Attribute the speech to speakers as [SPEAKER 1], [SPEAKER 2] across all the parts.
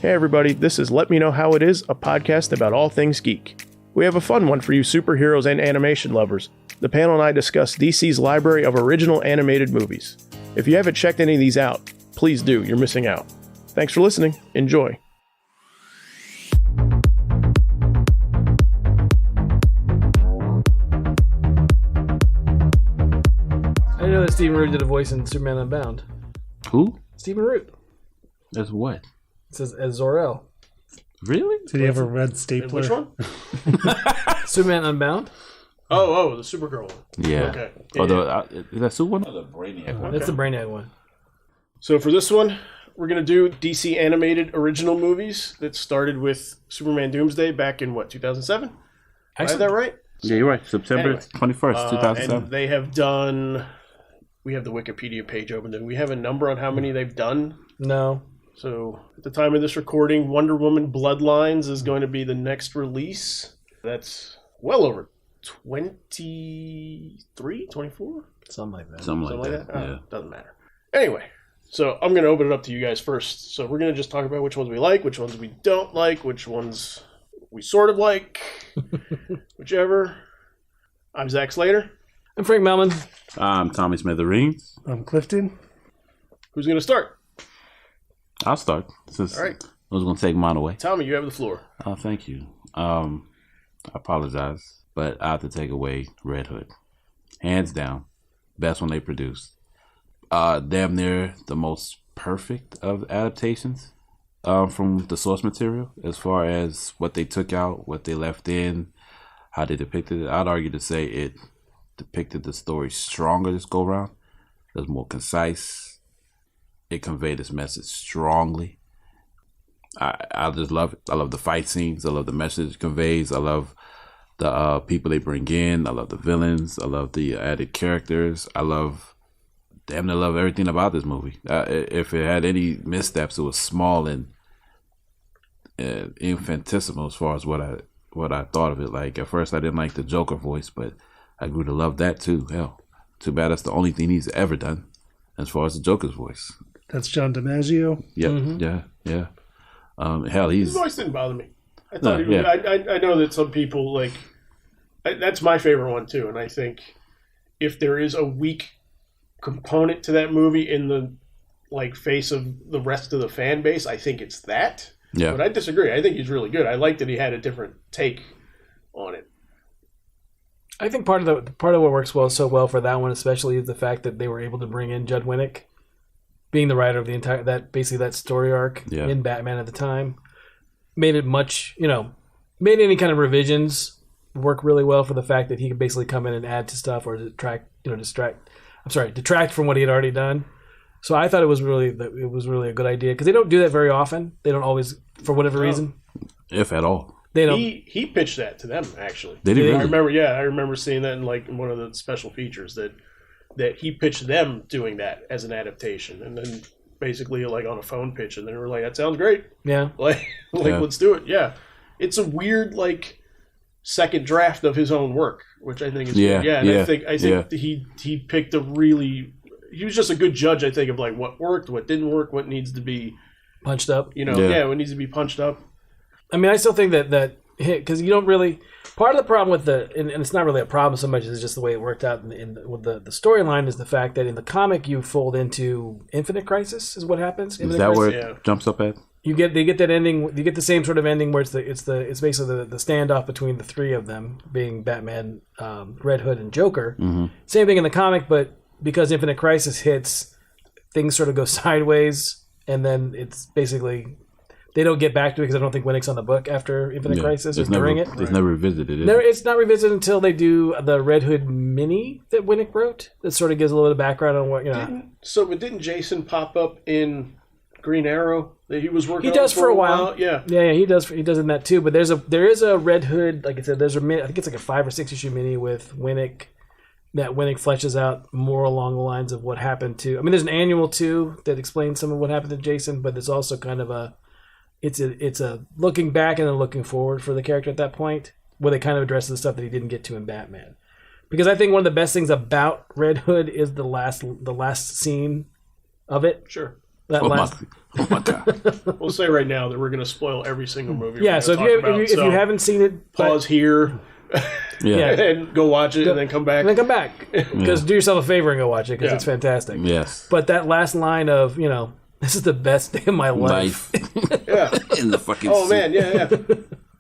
[SPEAKER 1] Hey everybody, this is Let Me Know How It Is, a podcast about all things geek. We have a fun one for you superheroes and animation lovers. The panel and I discuss DC's library of original animated movies. If you haven't checked any of these out, please do, you're missing out. Thanks for listening. Enjoy.
[SPEAKER 2] I didn't know that Stephen Root did a voice in Superman Unbound.
[SPEAKER 3] Who?
[SPEAKER 2] Stephen Root.
[SPEAKER 3] As what?
[SPEAKER 2] It says as Zor-El.
[SPEAKER 3] Really?
[SPEAKER 4] Did he have a red stapler?
[SPEAKER 1] Which one?
[SPEAKER 2] Superman Unbound?
[SPEAKER 1] Oh, the Supergirl one.
[SPEAKER 3] Yeah.
[SPEAKER 1] Okay.
[SPEAKER 3] Is that Super one? Or the Brainiac one?
[SPEAKER 2] That's the Brainiac one.
[SPEAKER 1] So for this one, we're going to do DC animated original movies that started with Superman Doomsday back in, 2007? I have that right?
[SPEAKER 3] Yeah, you're right. September 21st, 2007.
[SPEAKER 1] And they have done... We have the Wikipedia page open. Do we have a number on how many they've done?
[SPEAKER 2] No.
[SPEAKER 1] So at the time of this recording, Wonder Woman Bloodlines is going to be the next release. That's well over 23, 24?
[SPEAKER 2] Something like that.
[SPEAKER 3] Something like that.
[SPEAKER 1] Oh, doesn't matter. Anyway, so I'm going to open it up to you guys first. So we're going to just talk about which ones we like, which ones we don't like, which ones we sort of like, whichever. I'm Zach Slater.
[SPEAKER 2] I'm Frank Melman.
[SPEAKER 3] I'm Tommy Smithereens.
[SPEAKER 4] I'm Clifton.
[SPEAKER 1] Who's going to start?
[SPEAKER 3] I'll start. Since
[SPEAKER 1] All right.
[SPEAKER 3] I was going to take mine away.
[SPEAKER 1] Tommy, you have the floor.
[SPEAKER 3] Oh, thank you. I apologize, but I have to take away Red Hood. Hands down. Best one they produced. Damn near the most perfect of adaptations from the source material as far as what they took out, what they left in, how they depicted it. I'd argue to say it depicted the story stronger this go round. It was more concise. It conveyed its message strongly. I just love it. I love the fight scenes. I love the message it conveys. I love the people they bring in. I love the villains. I love the added characters. I love everything about this movie. If it had any missteps, it was small and infinitesimal as far as what I thought of it. Like at first, I didn't like the Joker voice, but I grew to love that too. Hell, too bad that's the only thing he's ever done as far as the Joker's voice.
[SPEAKER 4] That's John DiMaggio.
[SPEAKER 3] Yep.
[SPEAKER 2] Mm-hmm.
[SPEAKER 3] Yeah. Hell,
[SPEAKER 1] His voice didn't bother me. I thought I know that some people like... That's my favorite one too, and I think if there is a weak component to that movie in the face of the rest of the fan base, I think it's that.
[SPEAKER 3] Yeah.
[SPEAKER 1] But I disagree. I think he's really good. I like that he had a different take on it.
[SPEAKER 2] I think part of what works so well for that one, especially, is the fact that they were able to bring in Judd Winnick, being the writer of the entire that story arc in Batman at the time, made it much made any kind of revisions work really well for the fact that he could basically come in and add to stuff or detract from what he had already done. So I thought it was really a good idea because they don't do that very often. They don't always, for whatever reason,
[SPEAKER 3] if at all.
[SPEAKER 1] He pitched that to them actually.
[SPEAKER 3] Did he really?
[SPEAKER 1] I remember seeing that in one of the special features that he pitched them doing that as an adaptation, and then basically on a phone pitch, and they were like, "That sounds great."
[SPEAKER 2] Yeah.
[SPEAKER 1] Let's do it. Yeah. It's a weird second draft of his own work, which I think is good. Yeah. And I think he picked he was just a good judge, I think, of what worked, what didn't work, what needs to be
[SPEAKER 2] punched up.
[SPEAKER 1] What needs to be punched up.
[SPEAKER 2] I mean, I still think that because you don't really... Part of the problem with and it's not really a problem so much as it's just the way it worked out with the storyline is the fact that in the comic you fold into Infinite Crisis is what happens.
[SPEAKER 3] Is that where it jumps up at?
[SPEAKER 2] They get that ending. You get the same sort of ending where it's basically the standoff between the three of them being Batman, Red Hood, and Joker. Mm-hmm. Same thing in the comic, but because Infinite Crisis hits, things sort of go sideways, and then it's basically... They don't get back to it because I don't think Winnick's on the book after Infinite Crisis or during it.
[SPEAKER 3] It's never revisited.
[SPEAKER 2] It's not revisited until they do the Red Hood mini that Winnick wrote. That sort of gives a little bit of background on what
[SPEAKER 1] Didn't Jason pop up in Green Arrow that he was working?
[SPEAKER 2] He does for a while.
[SPEAKER 1] Yeah,
[SPEAKER 2] he does. He does in that too. But there is a Red Hood. Like I said, I think it's a 5 or 6 issue mini with Winnick. That Winnick fleshes out more along the lines of what happened to. I mean, there's an annual too that explains some of what happened to Jason, but there's also kind of a. It's a looking back and then looking forward for the character at that point, where they kind of address the stuff that he didn't get to in Batman. Because I think one of the best things about Red Hood is the last scene of it.
[SPEAKER 1] Sure.
[SPEAKER 2] That last.
[SPEAKER 3] Oh my god!
[SPEAKER 1] We'll say right now that we're going to spoil every single movie.
[SPEAKER 2] Yeah, so if you haven't seen it,
[SPEAKER 1] pause here.
[SPEAKER 3] Yeah.
[SPEAKER 1] And go watch it and then come back.
[SPEAKER 2] And then come back. Because do yourself a favor and go watch it because it's fantastic.
[SPEAKER 3] Yes.
[SPEAKER 2] But that last line of, this is the best day of my life.
[SPEAKER 1] Yeah.
[SPEAKER 3] In the fucking
[SPEAKER 1] Oh, man, yeah.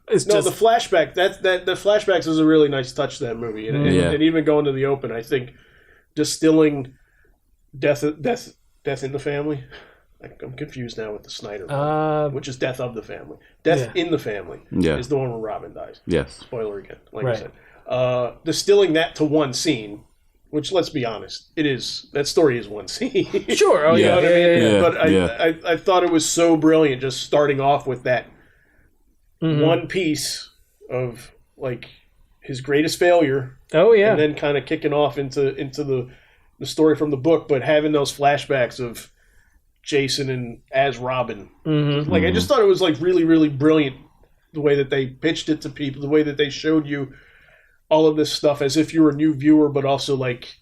[SPEAKER 2] It's
[SPEAKER 1] the flashback, the flashbacks is a really nice touch to that movie. And even going to the open, I think distilling death in the family. I'm confused now with the Snyder one, which is Death of the Family. Death in the Family is the one where Robin dies.
[SPEAKER 3] Yes.
[SPEAKER 1] Spoiler again, like I said. Distilling that to one scene, which, let's be honest, that story is one scene.
[SPEAKER 2] Sure. Oh,
[SPEAKER 1] you know what I mean?
[SPEAKER 3] Yeah.
[SPEAKER 1] But I thought it was so brilliant just starting off with that one piece of, like, his greatest failure.
[SPEAKER 2] Oh, yeah.
[SPEAKER 1] And then kind of kicking off into the story from the book, but having those flashbacks of Jason and as Robin. Like, I just thought it was, like, really, really brilliant the way that they pitched it to people, the way that they showed you all of this stuff as if you were a new viewer, but also, like,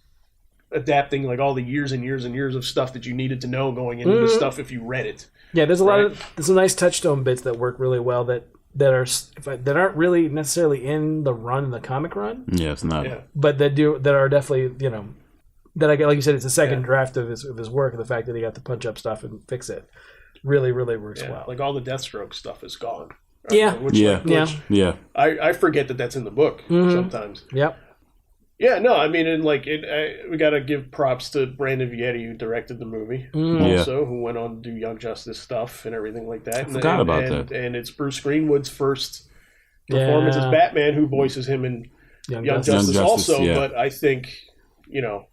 [SPEAKER 1] adapting, like, all the years and years and years of stuff that you needed to know going into the stuff if you read it.
[SPEAKER 2] Yeah, there's there's some nice touchstone bits that work really well that aren't really necessarily in the comic run.
[SPEAKER 3] Yeah, it's not.
[SPEAKER 1] Yeah.
[SPEAKER 2] But that are definitely, that I get, like you said, it's a second draft of his work, and the fact that he got to punch up stuff and fix it really, really works well.
[SPEAKER 1] Like, all the Deathstroke stuff is gone.
[SPEAKER 2] Yeah.
[SPEAKER 1] Which I forget that that's in the book sometimes.
[SPEAKER 2] Yep.
[SPEAKER 1] Yeah, no, I mean, we got to give props to Brandon Vietti, who directed the movie, also, who went on to do Young Justice stuff and everything like that.
[SPEAKER 3] I forgot about that.
[SPEAKER 1] And it's Bruce Greenwood's first performance as Batman, who voices him in Young Justice also.
[SPEAKER 3] Yeah.
[SPEAKER 1] But I think,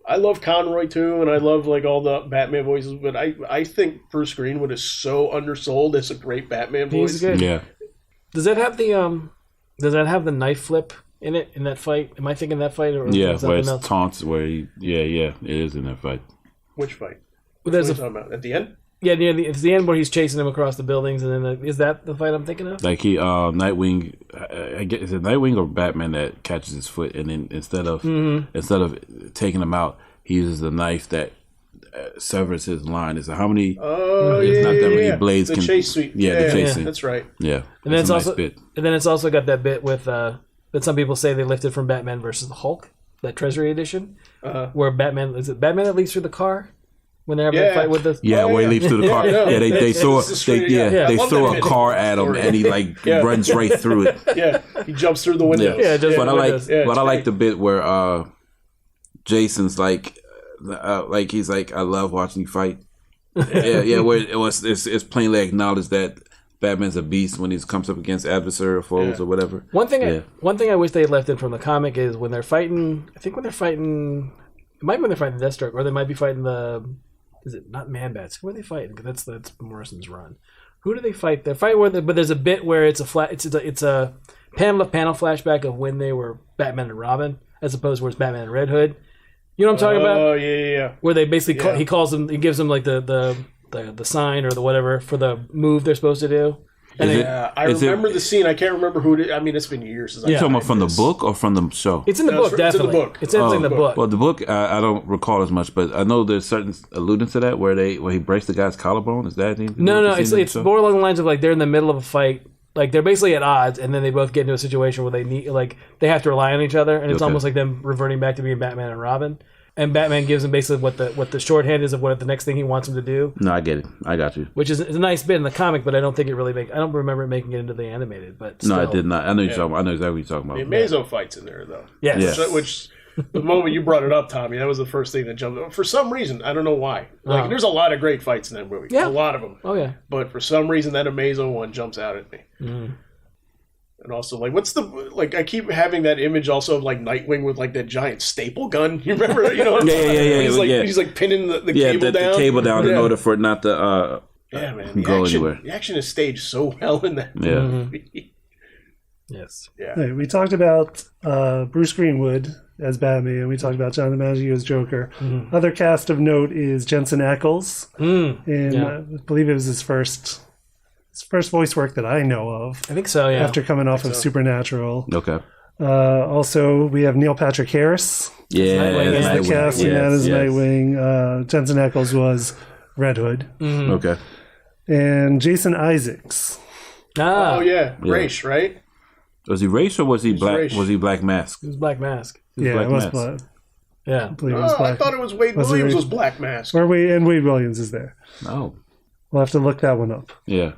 [SPEAKER 1] I love Conroy too, and I love, like, all the Batman voices. But I think Bruce Greenwood is so undersold as a great Batman voice.
[SPEAKER 2] He's good.
[SPEAKER 3] Yeah.
[SPEAKER 2] Does that have the knife flip in it, in that fight? Am I thinking that fight? Or
[SPEAKER 3] where it's taunts, where it is in that fight.
[SPEAKER 1] Which fight?
[SPEAKER 2] Well, there's
[SPEAKER 1] what are you talking about? At the end?
[SPEAKER 2] Yeah, it's the end where he's chasing him across the buildings, and then is that the fight I'm thinking of?
[SPEAKER 3] Like Nightwing, I guess, is it Nightwing or Batman that catches his foot, and then instead of taking him out, he uses the knife that severs his line. Is how many? It's not that many blades.
[SPEAKER 1] The chase suite.
[SPEAKER 3] The chase scene.
[SPEAKER 1] That's right.
[SPEAKER 3] Yeah,
[SPEAKER 2] and then it's also bit. And then it's also got that bit with that some people say they lifted from Batman versus the Hulk, that Treasury edition, where Batman that leaps through the car when they're having a fight with the
[SPEAKER 3] where he leaps through the car. They throw a car at him and he runs right through it.
[SPEAKER 1] Yeah, he jumps through the windows.
[SPEAKER 2] Yeah, just
[SPEAKER 3] I like the bit where Jason's like he's like, I love watching you fight. Where it's plainly acknowledged that Batman's a beast when he comes up against adversary or foes or whatever.
[SPEAKER 2] One thing I wish they had left in from the comic is when they're fighting. I think when they're fighting, it might be when they're fighting Deathstroke, or they might be fighting is it not Man-Bats? Who are they fighting? Because that's Morrison's run. Who do they fight? They're fighting but there's a bit where it's a panel flashback of when they were Batman and Robin, as opposed to where it's Batman and Red Hood. You know what I'm talking about?
[SPEAKER 1] Oh yeah.
[SPEAKER 2] Where they basically he calls them, he gives them like the sign or the whatever for the move they're supposed to do. And
[SPEAKER 1] I remember the scene. I can't remember who it is. I mean, it's been years since
[SPEAKER 3] You're talking about from the book or from the show?
[SPEAKER 2] It's in the book, definitely.
[SPEAKER 1] It's in the book.
[SPEAKER 3] Well, the book, I don't recall as much, but I know there's certain alluding to that where he breaks the guy's collarbone. Is that anything?
[SPEAKER 2] No. It's more along the lines of, like, they're in the middle of a fight. Like, they're basically at odds, and then they both get into a situation where they have to rely on each other, and it's almost like them reverting back to being Batman and Robin. And Batman gives him basically what the shorthand is of what the next thing he wants him to do.
[SPEAKER 3] No, I get it. I got you.
[SPEAKER 2] Which is a nice bit in the comic, but I don't think it really I don't remember it making it into the animated. But still.
[SPEAKER 3] No, I did not. I know you're talking. I know exactly what you're talking about.
[SPEAKER 1] The Amazo fight's in there though.
[SPEAKER 2] Yes.
[SPEAKER 1] Which the moment you brought it up, Tommy, that was the first thing that jumped up. For some reason, I don't know why. Like, there's a lot of great fights in that movie.
[SPEAKER 2] Yeah.
[SPEAKER 1] A lot of them.
[SPEAKER 2] Oh yeah.
[SPEAKER 1] But for some reason, that Amazo one jumps out at me. Mm. And also, like, I keep having that image also of, like, Nightwing with, like, that giant staple gun. You remember? You know what I'm talking about? He's like pinning the cable down.
[SPEAKER 3] The cable down in order for it not to go anywhere.
[SPEAKER 1] The action is staged so well in that movie.
[SPEAKER 2] Yes.
[SPEAKER 1] Yeah.
[SPEAKER 4] Hey, we talked about Bruce Greenwood as Batman. We talked about John DiMaggio as Joker. Mm-hmm. Other cast of note is Jensen Ackles. I believe it was his first voice work that I know of.
[SPEAKER 2] I think so, yeah.
[SPEAKER 4] After coming off of Supernatural.
[SPEAKER 3] Okay.
[SPEAKER 4] Also, we have Neil Patrick Harris.
[SPEAKER 3] Yeah.
[SPEAKER 4] As the casting that is Nightwing. Jensen Ackles was Red Hood.
[SPEAKER 2] Mm-hmm.
[SPEAKER 3] Okay.
[SPEAKER 4] And Jason Isaacs.
[SPEAKER 2] Ah.
[SPEAKER 1] Oh, yeah. Race, right?
[SPEAKER 3] Was he race or was he black?
[SPEAKER 1] race.
[SPEAKER 3] Was he Black Mask?
[SPEAKER 2] It was Black Mask.
[SPEAKER 4] Yeah,
[SPEAKER 3] Black
[SPEAKER 4] it was
[SPEAKER 3] Mask.
[SPEAKER 4] Black.
[SPEAKER 2] Yeah.
[SPEAKER 4] I believe it was
[SPEAKER 1] Oh,
[SPEAKER 4] Black.
[SPEAKER 1] I thought it was Wade
[SPEAKER 4] Was it
[SPEAKER 1] Williams
[SPEAKER 4] Wade?
[SPEAKER 1] was Black Mask.
[SPEAKER 4] And Wade Williams is there.
[SPEAKER 3] Oh.
[SPEAKER 4] We'll have to look that one up.
[SPEAKER 3] Yeah.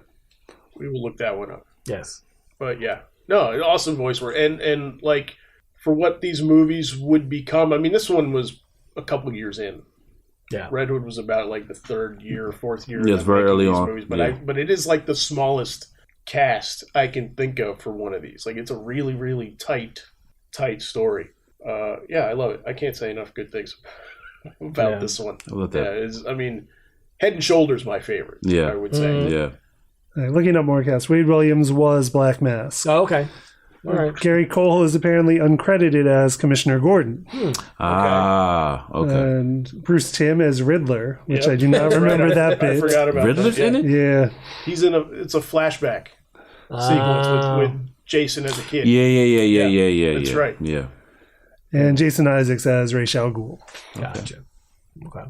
[SPEAKER 1] We will look that one up.
[SPEAKER 2] Yes.
[SPEAKER 1] But yeah. No, awesome voice work. And like, for what these movies would become, I mean, this one was a couple years in.
[SPEAKER 2] Yeah.
[SPEAKER 1] Red Hood was about like the third year, fourth year.
[SPEAKER 3] Yeah, it's
[SPEAKER 1] of
[SPEAKER 3] very
[SPEAKER 1] making
[SPEAKER 3] early
[SPEAKER 1] these
[SPEAKER 3] on.
[SPEAKER 1] Movies. But
[SPEAKER 3] Yeah.
[SPEAKER 1] but it is like the smallest cast I can think of for one of these. Like, it's a really, really tight story. Yeah, I love it. I can't say enough good things about this one.
[SPEAKER 3] I love that.
[SPEAKER 1] Yeah, I mean, Head and Shoulders my favorite.
[SPEAKER 3] Yeah.
[SPEAKER 1] I would say.
[SPEAKER 3] Yeah.
[SPEAKER 4] All right, looking up more cast. Wade Williams was Black Mask.
[SPEAKER 2] Oh, okay. All right.
[SPEAKER 4] Gary Cole is apparently uncredited as Commissioner Gordon.
[SPEAKER 3] Ah, okay.
[SPEAKER 4] And Bruce Timm as Riddler, which
[SPEAKER 1] Yep.
[SPEAKER 4] I do not remember that
[SPEAKER 1] I
[SPEAKER 4] bit.
[SPEAKER 1] forgot about
[SPEAKER 3] Riddler's
[SPEAKER 1] that.
[SPEAKER 3] in it?
[SPEAKER 4] Yeah.
[SPEAKER 1] He's in it's a flashback sequence with Jason as a kid.
[SPEAKER 3] Yeah.
[SPEAKER 1] That's right.
[SPEAKER 3] Yeah.
[SPEAKER 4] And Jason Isaacs as Ra's al Ghul.
[SPEAKER 2] Gotcha. Okay.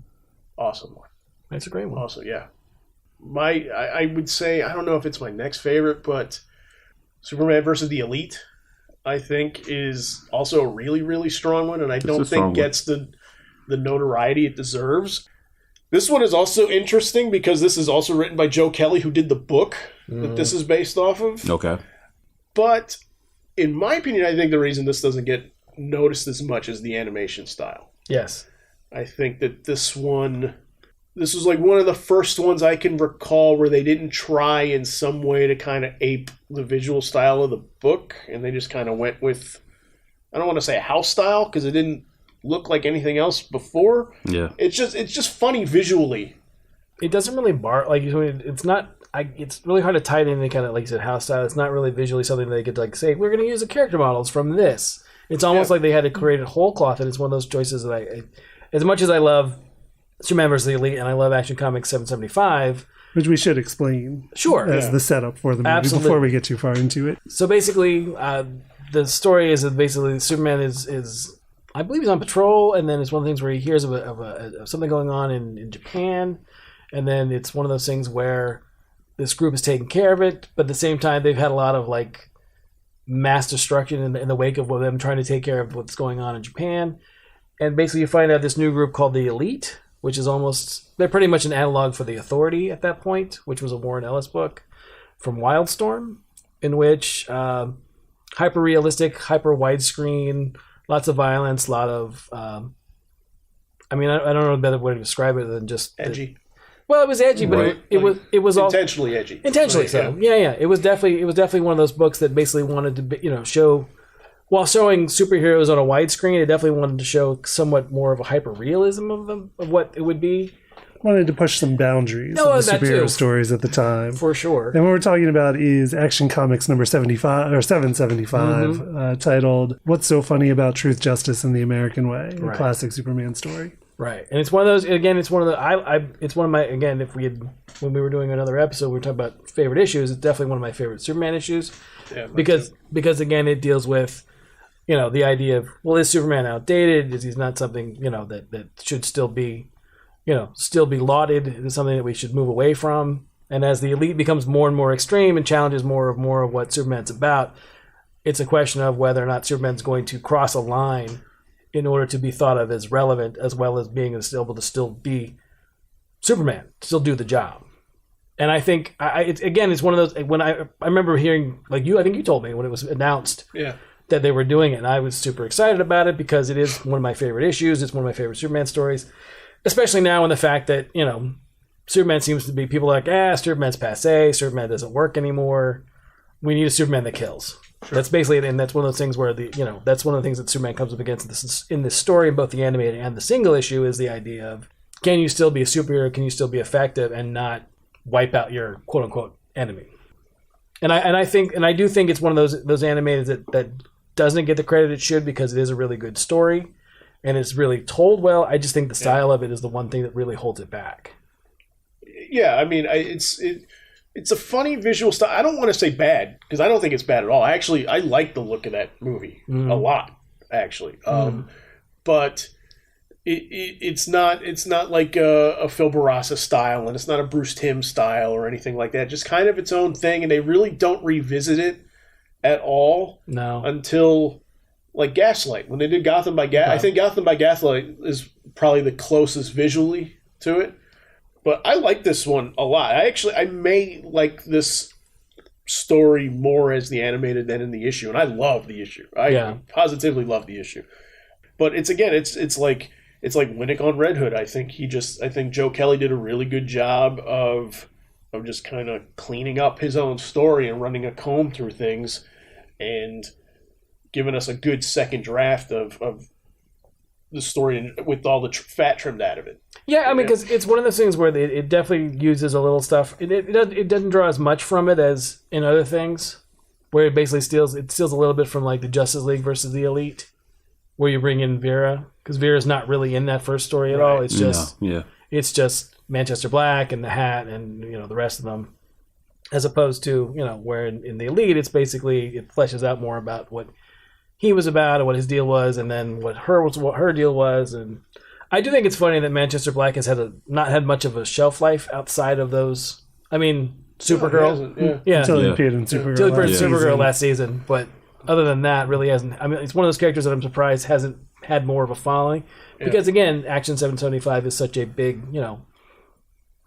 [SPEAKER 1] Awesome one.
[SPEAKER 2] That's a great one.
[SPEAKER 1] Also, yeah. I would say, I don't know if it's my next favorite, but Superman versus the Elite, I think, is also a really, really strong one, and I don't think gets the notoriety it deserves. This one is also interesting because this is also written by Joe Kelly, who did the book that this is based off of.
[SPEAKER 3] Okay.
[SPEAKER 1] But in my opinion, I think the reason this doesn't get noticed as much is the animation style.
[SPEAKER 2] Yes.
[SPEAKER 1] I think that this was like one of the first ones I can recall where they didn't try in some way to kind of ape the visual style of the book, and they just kind of went with, I don't want to say a house style because it didn't look like anything else before.
[SPEAKER 3] Yeah.
[SPEAKER 1] It's just funny visually.
[SPEAKER 2] It doesn't really it's not. It's really hard to tie it in any kind of, like you said, house style. It's not really visually something they could like say, we're going to use the character models from this. It's almost like they had to create a whole cloth, and it's one of those choices that I as much as I love Superman vs. the Elite and I love Action Comics 775,
[SPEAKER 4] Which we should explain
[SPEAKER 2] sure,
[SPEAKER 4] the setup for the movie before we get too far into it.
[SPEAKER 2] So basically, the story is that basically Superman is I believe he's on patrol, and then it's one of the things where he hears of something going on in Japan, and then it's one of those things where this group is taking care of it, but at the same time they've had a lot of like mass destruction in the wake of them trying to take care of what's going on in Japan. And basically you find out this new group called the Elite, which is they're pretty much an analog for the Authority at that point, which was a Warren Ellis book from Wildstorm, in which hyper-realistic, hyper-widescreen, lots of violence, a lot of... I don't know a better way to describe it than just...
[SPEAKER 1] Edgy.
[SPEAKER 2] Well, it was edgy, but it was all
[SPEAKER 1] intentionally edgy.
[SPEAKER 2] Intentionally so. Yeah. It was definitely one of those books that basically wanted to show, while showing superheroes on a widescreen, it definitely wanted to show somewhat more of a hyper realism of what it would be.
[SPEAKER 4] Wanted to push some boundaries of the superhero stories at the time,
[SPEAKER 2] for sure.
[SPEAKER 4] And what we're talking about is Action Comics number 75 or 775, titled "What's So Funny About Truth, Justice, and the American Way?" A classic Superman story.
[SPEAKER 2] Right, and it's one of those. Again, it's one of the. It's one of my. Again, when we were doing another episode, we were talking about favorite issues. It's definitely one of my favorite Superman issues, because again, it deals with, the idea of, well, is Superman outdated? Is he not something that should still be, still be lauded? Is it something that we should move away from? And as the Elite becomes more and more extreme and challenges more of what Superman's about, it's a question of whether or not Superman's going to cross a line in order to be thought of as relevant, as well as being able to still be Superman, still do the job. And I think, it's one of those, when I remember hearing, like I think you told me when it was announced that they were doing it, and I was super excited about it because it is one of my favorite issues. It's one of my favorite Superman stories, especially now in the fact that, Superman seems to be, people are like, Superman's passé, Superman doesn't work anymore. We need a Superman that kills. Sure. That's basically it, and that's one of those things where that's one of the things that Superman comes up against in this story, both the animated and the single issue, is the idea of, can you still be a superhero? Can you still be effective and not wipe out your quote unquote enemy? And I do think it's one of those animated that doesn't get the credit it should, because it is a really good story and it's really told well. I just think the style of it is the one thing that really holds it back.
[SPEAKER 1] Yeah, I mean, it's a funny visual style. I don't want to say bad, because I don't think it's bad at all. I like the look of that movie a lot, actually. But it's not like a Phil Barassa style, and it's not a Bruce Timm style or anything like that. Just kind of its own thing, and they really don't revisit it at all.
[SPEAKER 2] No,
[SPEAKER 1] until like Gaslight, when they did Gotham by Gaslight. I think Gotham by Gaslight is probably the closest visually to it. But I like this one a lot. I may like this story more as the animated than in the issue, and I love the issue. I positively love the issue. But it's like Winnick on Red Hood. I think Joe Kelly did a really good job of just kind of cleaning up his own story and running a comb through things and giving us a good second draft of the story with all the fat trimmed out of it.
[SPEAKER 2] Yeah, I mean, because it's one of those things where it definitely uses a little stuff. It doesn't draw as much from it as in other things, where it basically steals a little bit from like the Justice League versus the Elite, where you bring in Vera, because Vera's not really in that first story at all. It's just Manchester Black and the Hat and the rest of them, as opposed to where in the Elite it fleshes out more about what he was about and what his deal was, and then what her deal was. And I do think it's funny that Manchester Black has not had much of a shelf life outside of those. I mean, Supergirl,
[SPEAKER 4] until he appeared in Supergirl.
[SPEAKER 2] Until he appeared in Supergirl last season, but other than that, really hasn't. I mean, it's one of those characters that I'm surprised hasn't had more of a following, because again, Action 775 is such a big,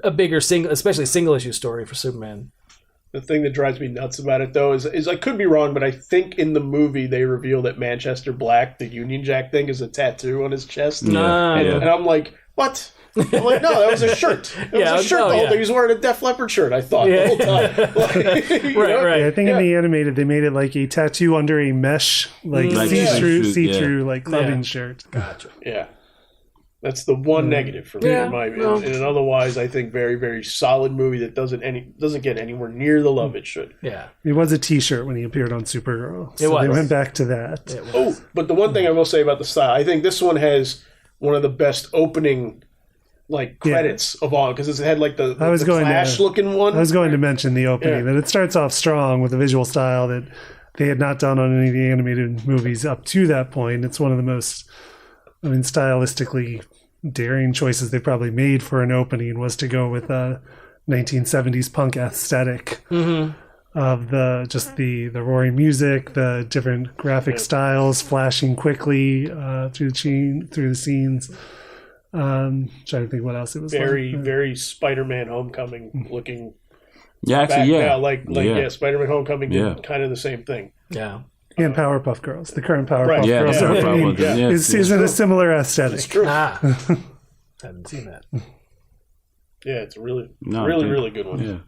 [SPEAKER 2] a bigger especially single issue story for Superman.
[SPEAKER 1] The thing that drives me nuts about it, though, is I could be wrong, but I think in the movie they reveal that Manchester Black, the Union Jack thing, is a tattoo on his chest. And I'm like, what? I'm like, no, that was a shirt. It was a shirt the whole time. He was wearing a Def Leppard shirt, I thought, the whole time.
[SPEAKER 2] Right.
[SPEAKER 4] Yeah, I think in the animated they made it like a tattoo under a mesh, like see-through like clubbing shirt.
[SPEAKER 2] Gotcha.
[SPEAKER 1] Yeah. That's the one negative for me, in my opinion. And otherwise, I think very, very solid movie that doesn't get anywhere near the love it should.
[SPEAKER 2] Yeah,
[SPEAKER 4] it was a T-shirt when he appeared on Supergirl.
[SPEAKER 2] So
[SPEAKER 4] they went back to that.
[SPEAKER 1] But the one thing I will say about the style, I think this one has one of the best opening credits of all, because it had like the Flash looking one.
[SPEAKER 4] I was going to mention the opening that it starts off strong with a visual style that they had not done on any of the animated movies up to that point. It's one of the most, stylistically daring choices they probably made for an opening was to go with a 1970s punk aesthetic of the roaring music, the different graphic styles flashing quickly through the scenes. Trying to think what else it was.
[SPEAKER 1] Very Spider-Man Homecoming looking.
[SPEAKER 3] Yeah, actually,
[SPEAKER 1] Spider-Man Homecoming did kind of the same thing.
[SPEAKER 2] Yeah.
[SPEAKER 4] And Powerpuff Girls. The current Powerpuff Girls opening is in a similar aesthetic.
[SPEAKER 1] It's true.
[SPEAKER 2] Haven't seen that.
[SPEAKER 1] Yeah, it's a really good one.
[SPEAKER 3] Yeah.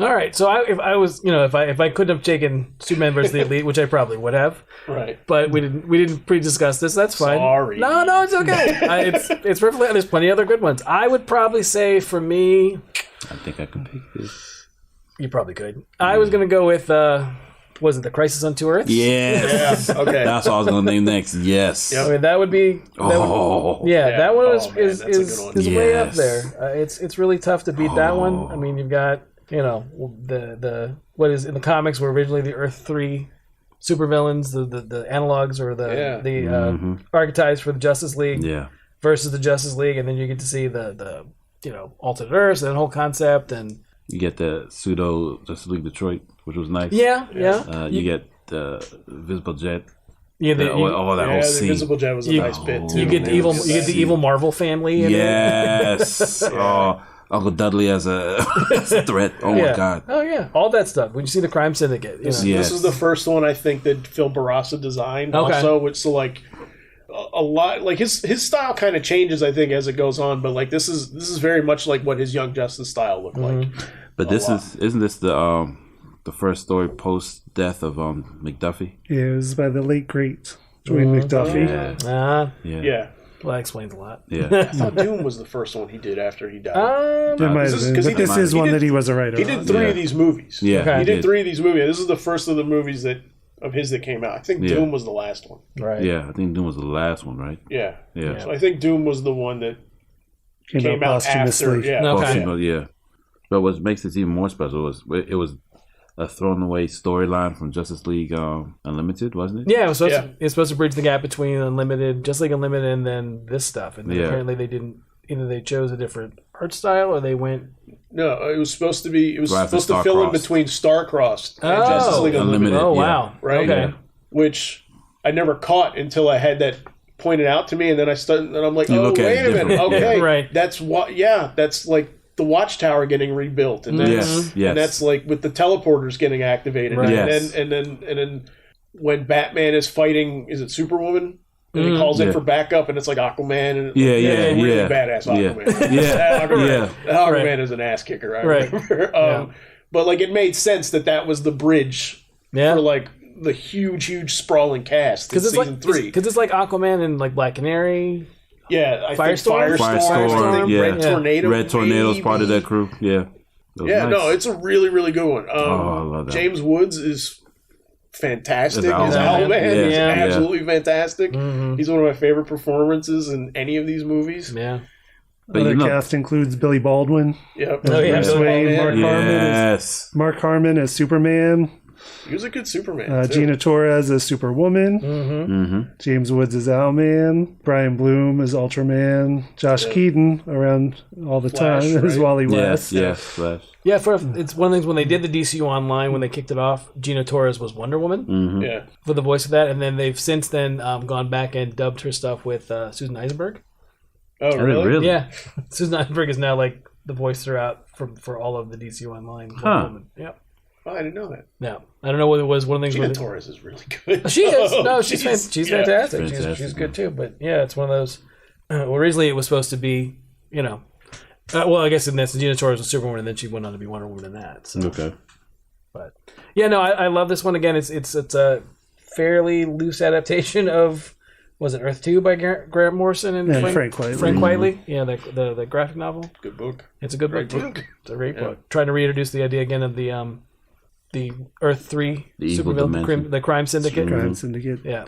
[SPEAKER 2] All right, so if I couldn't have taken Superman versus the Elite, which I probably would have,
[SPEAKER 1] right?
[SPEAKER 2] But we didn't pre-discuss this. That's fine.
[SPEAKER 1] Sorry.
[SPEAKER 2] No, it's okay. It's perfectly. There's plenty of other good ones. I would probably say for me,
[SPEAKER 3] I think I can pick this.
[SPEAKER 2] You probably could. I was going to go with. Was it The Crisis on Two Earths?
[SPEAKER 3] Yes.
[SPEAKER 1] Okay.
[SPEAKER 3] That's what I was going to name next. Yes.
[SPEAKER 2] I mean, that would be. That one is way up there. It's really tough to beat that one. I mean, you've got the what is in the comics were originally the Earth 3 supervillains, the analogs or the archetypes for the Justice League versus the Justice League, and then you get to see the alternate Earths and the whole concept, and
[SPEAKER 3] you get the pseudo Justice League Detroit, which was nice. You get the Visible Jet.
[SPEAKER 2] Yeah,
[SPEAKER 3] that whole scene.
[SPEAKER 1] The Visible Jet was a nice bit too.
[SPEAKER 2] You get the evil Marvel family.
[SPEAKER 3] Yes. Uncle Dudley as a threat. Oh my God.
[SPEAKER 2] Oh yeah. All that stuff. When you see the Crime Syndicate.
[SPEAKER 1] This is the first one I think that Phil Barassa designed. Okay. Also, which a lot like his style kind of changes I think as it goes on, but like this is very much like what his Young Justice style looked like.
[SPEAKER 3] But isn't this the first story post death of McDuffie?
[SPEAKER 4] Yeah, it was by the late great Dwayne McDuffie.
[SPEAKER 2] Yeah. Well, that explains a lot.
[SPEAKER 3] Yeah.
[SPEAKER 1] I thought Doom was the first one he did after he died.
[SPEAKER 4] This is one that he was a writer on.
[SPEAKER 1] He did 3 of these movies.
[SPEAKER 3] Yeah.
[SPEAKER 2] Okay.
[SPEAKER 1] He did 3 of these movies. This is the first of the movies of his that came out. I think Doom was the last one.
[SPEAKER 2] Right.
[SPEAKER 3] Yeah, I think Doom was the last one, right?
[SPEAKER 1] Yeah.
[SPEAKER 3] Yeah.
[SPEAKER 1] So I think Doom was the one that came out after.
[SPEAKER 3] Yeah. But what makes it even more special was it was a thrown away storyline from Justice League Unlimited, wasn't it?
[SPEAKER 2] Yeah, it's supposed to bridge the gap between Unlimited, Justice League Unlimited, and then this stuff. And then apparently they didn't. Either they chose a different art style, or they went.
[SPEAKER 1] No, it was supposed to be. It was supposed to fill in between Starcrossed and Justice League Unlimited.
[SPEAKER 2] Oh wow!
[SPEAKER 1] Right.
[SPEAKER 2] Okay.
[SPEAKER 1] Which I never caught until I had that pointed out to me, and then I started, and I'm like, oh, wait a minute, okay,
[SPEAKER 2] right.
[SPEAKER 1] That's what. Yeah, that's like the Watchtower getting rebuilt, and that's and that's like with the teleporters getting activated,
[SPEAKER 2] right.
[SPEAKER 1] and then when Batman is fighting, is it Superwoman? And he calls in for backup, and it's like Aquaman, and really badass Aquaman. Aquaman is an ass kicker. I remember. But like, it made sense that was the bridge for like the huge sprawling cast in season 3.
[SPEAKER 2] Because it's like Aquaman and like Black Canary.
[SPEAKER 1] Yeah, I
[SPEAKER 2] Firestorm.
[SPEAKER 1] Red Tornado.
[SPEAKER 3] Red Tornado's part of that crew. Yeah.
[SPEAKER 1] Nice. No, it's a really good one.
[SPEAKER 3] I love that.
[SPEAKER 1] James Woods is fantastic. His Owlman is absolutely fantastic. Mm-hmm. He's one of my favorite performances in any of these movies.
[SPEAKER 2] Yeah.
[SPEAKER 4] Other cast includes Billy Baldwin.
[SPEAKER 1] Yep.
[SPEAKER 4] Bruce Wayne. Mark Harmon as Superman.
[SPEAKER 1] He was a good Superman.
[SPEAKER 4] Gina Torres as Superwoman. James Woods as Owlman. Brian Bloom as Ultraman. Josh Keaton around all the
[SPEAKER 1] Flash,
[SPEAKER 4] time as Wally West.
[SPEAKER 3] Yes, Flash.
[SPEAKER 2] Yeah, it's one of the things when they did the DCU Online, when they kicked it off, Gina Torres was Wonder Woman for the voice of that, and then they've since then gone back and dubbed her stuff with Susan Eisenberg.
[SPEAKER 1] Oh, really?
[SPEAKER 2] Yeah. Susan Eisenberg is now like the voice throughout for all of the DCU Online. Wonder Woman. Yep.
[SPEAKER 1] Oh, I didn't know that.
[SPEAKER 2] No, I don't know what it was. One of the things.
[SPEAKER 1] Gina Torres is really good.
[SPEAKER 2] She is. No, she's fantastic. She's good too. But yeah, it's one of those. Well, originally it was supposed to be, well, I guess in this, Gina Torres was Superwoman, and then she went on to be Wonder Woman in that. So.
[SPEAKER 3] Okay.
[SPEAKER 2] But yeah, no, I love this one. Again, it's a fairly loose adaptation of, was it Earth 2 by Grant Morrison and Frank Quitely? Yeah, the graphic novel.
[SPEAKER 1] Good book.
[SPEAKER 2] It's a good book too. It's a great book. Trying to reintroduce the idea again of the Earth 3 supervillain, the crime syndicate.
[SPEAKER 4] Crime syndicate.
[SPEAKER 2] Yeah.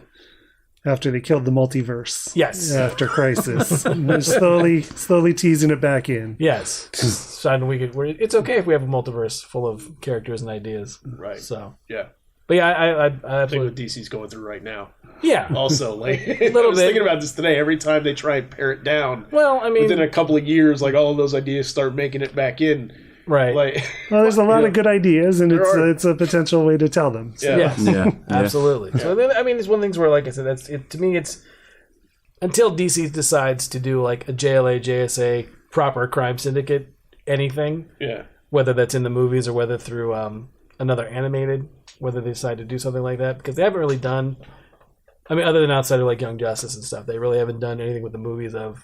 [SPEAKER 4] After they killed the multiverse.
[SPEAKER 2] Yes.
[SPEAKER 4] After Crisis. They're slowly teasing it back in.
[SPEAKER 2] Yes. So it's okay if we have a multiverse full of characters and ideas.
[SPEAKER 1] Right.
[SPEAKER 2] So.
[SPEAKER 1] Yeah.
[SPEAKER 2] But yeah, I absolutely.
[SPEAKER 1] think what DC's going through right now.
[SPEAKER 2] Yeah.
[SPEAKER 1] Also, like, I was thinking about this today. Every time they try and pare it down, within a couple of years, like, all of those ideas start making it back in.
[SPEAKER 2] Right.
[SPEAKER 1] Like,
[SPEAKER 4] well, there's a lot of good ideas, and it's a potential way to tell them.
[SPEAKER 1] So.
[SPEAKER 2] Yeah. Absolutely. So, it's one of the things where, like I said, to me, it's until DC decides to do like a JLA, JSA, proper crime syndicate, anything.
[SPEAKER 1] Yeah.
[SPEAKER 2] Whether that's in the movies or whether through another animated, whether they decide to do something like that, because they haven't really done. I mean, other than outside of like Young Justice and stuff, they really haven't done anything with the movies of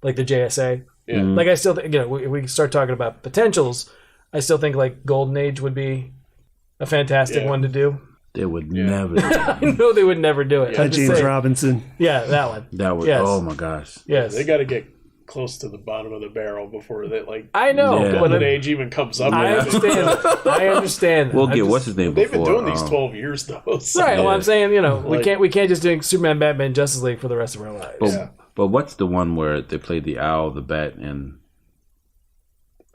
[SPEAKER 2] like the JSA. Yeah. Mm-hmm. Like I still think, we start talking about potentials. I still think like Golden Age would be a fantastic one to do.
[SPEAKER 3] They would never do it.
[SPEAKER 2] I know they would never do it.
[SPEAKER 4] James Robinson.
[SPEAKER 2] Yeah, that one.
[SPEAKER 3] That would, oh my gosh.
[SPEAKER 2] Yes.
[SPEAKER 1] They got to get close to the bottom of the barrel before they
[SPEAKER 2] I know.
[SPEAKER 1] Golden Age even comes up.
[SPEAKER 2] I understand.
[SPEAKER 3] We'll get what's his name
[SPEAKER 1] They've
[SPEAKER 3] before.
[SPEAKER 1] been doing these 12 years though. So.
[SPEAKER 2] Right. Well, I'm saying, we can't just do Superman, Batman, Justice League for the rest of our lives.
[SPEAKER 3] But what's the one where they played the owl, the bat, and...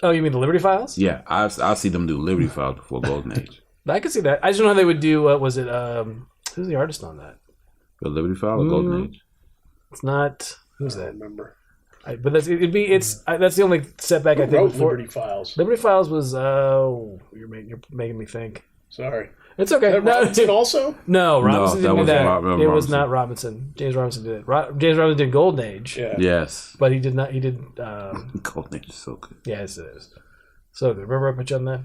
[SPEAKER 2] Oh, you mean the Liberty Files?
[SPEAKER 3] Yeah, I'll see them do Liberty Files before Golden Age.
[SPEAKER 2] I can see that. I just don't know how they would do, was it, who's the artist on that?
[SPEAKER 3] The Liberty Files or Golden Age?
[SPEAKER 2] It's not, who's that?
[SPEAKER 1] I don't remember.
[SPEAKER 2] But that's the only setback I think.
[SPEAKER 1] Liberty Files.
[SPEAKER 2] Liberty Files was, you're making me think.
[SPEAKER 1] Sorry.
[SPEAKER 2] It's okay.
[SPEAKER 1] Robinson also?
[SPEAKER 2] No, Robinson didn't do that. It was
[SPEAKER 3] Robinson.
[SPEAKER 2] not Robinson. James Robinson did it. James Robinson did Golden Age.
[SPEAKER 1] Yeah.
[SPEAKER 3] Yes.
[SPEAKER 2] But he did not. He did.
[SPEAKER 3] Golden Age is so good.
[SPEAKER 2] Yes, it is. So good. Remember I put you on that?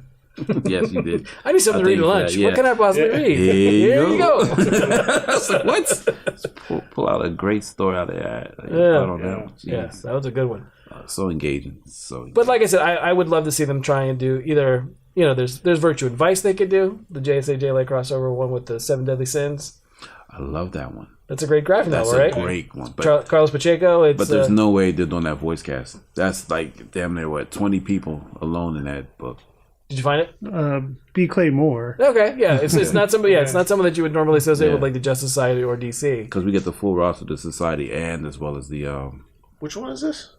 [SPEAKER 3] Yes, you did.
[SPEAKER 2] I need something to read at lunch. What can I possibly read? Here you go.
[SPEAKER 3] I was like, what? Pull out a great story out of that. I don't know.
[SPEAKER 2] Yes, that was a good one.
[SPEAKER 3] So engaging.
[SPEAKER 2] But like I said, I would love to see them try and do either. There's Virtue and Vice they could do. The JSA JLA crossover one with the 7 Deadly Sins.
[SPEAKER 3] I love that one.
[SPEAKER 2] That's a great graphic novel, right?
[SPEAKER 3] That's a great one. But,
[SPEAKER 2] Carlos Pacheco.
[SPEAKER 3] But there's no way they're doing that voice cast. That's like damn near 20 people alone in that book.
[SPEAKER 2] Did you find it?
[SPEAKER 4] B. Clay Moore.
[SPEAKER 2] Okay, yeah, it's not somebody. Yeah, it's not someone that you would normally associate with like the Justice Society or DC.
[SPEAKER 3] Because we get the full roster of the Society and as well as the.
[SPEAKER 1] Which one is this?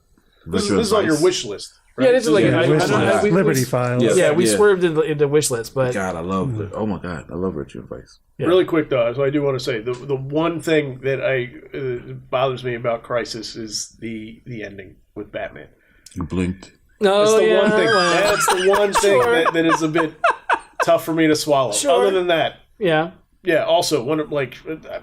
[SPEAKER 1] This is on your wish list. Right?
[SPEAKER 2] Yeah, this is like
[SPEAKER 4] Liberty Files.
[SPEAKER 2] We swerved into wish list, but
[SPEAKER 3] God, I love it. Oh my God, I love Richard Weiss.
[SPEAKER 1] Yeah. Really quick though, so I do want to say the one thing that bothers me about Crisis is the ending with Batman.
[SPEAKER 3] You blinked.
[SPEAKER 1] No, that's the one thing that is a bit tough for me to swallow. Other than that, also one of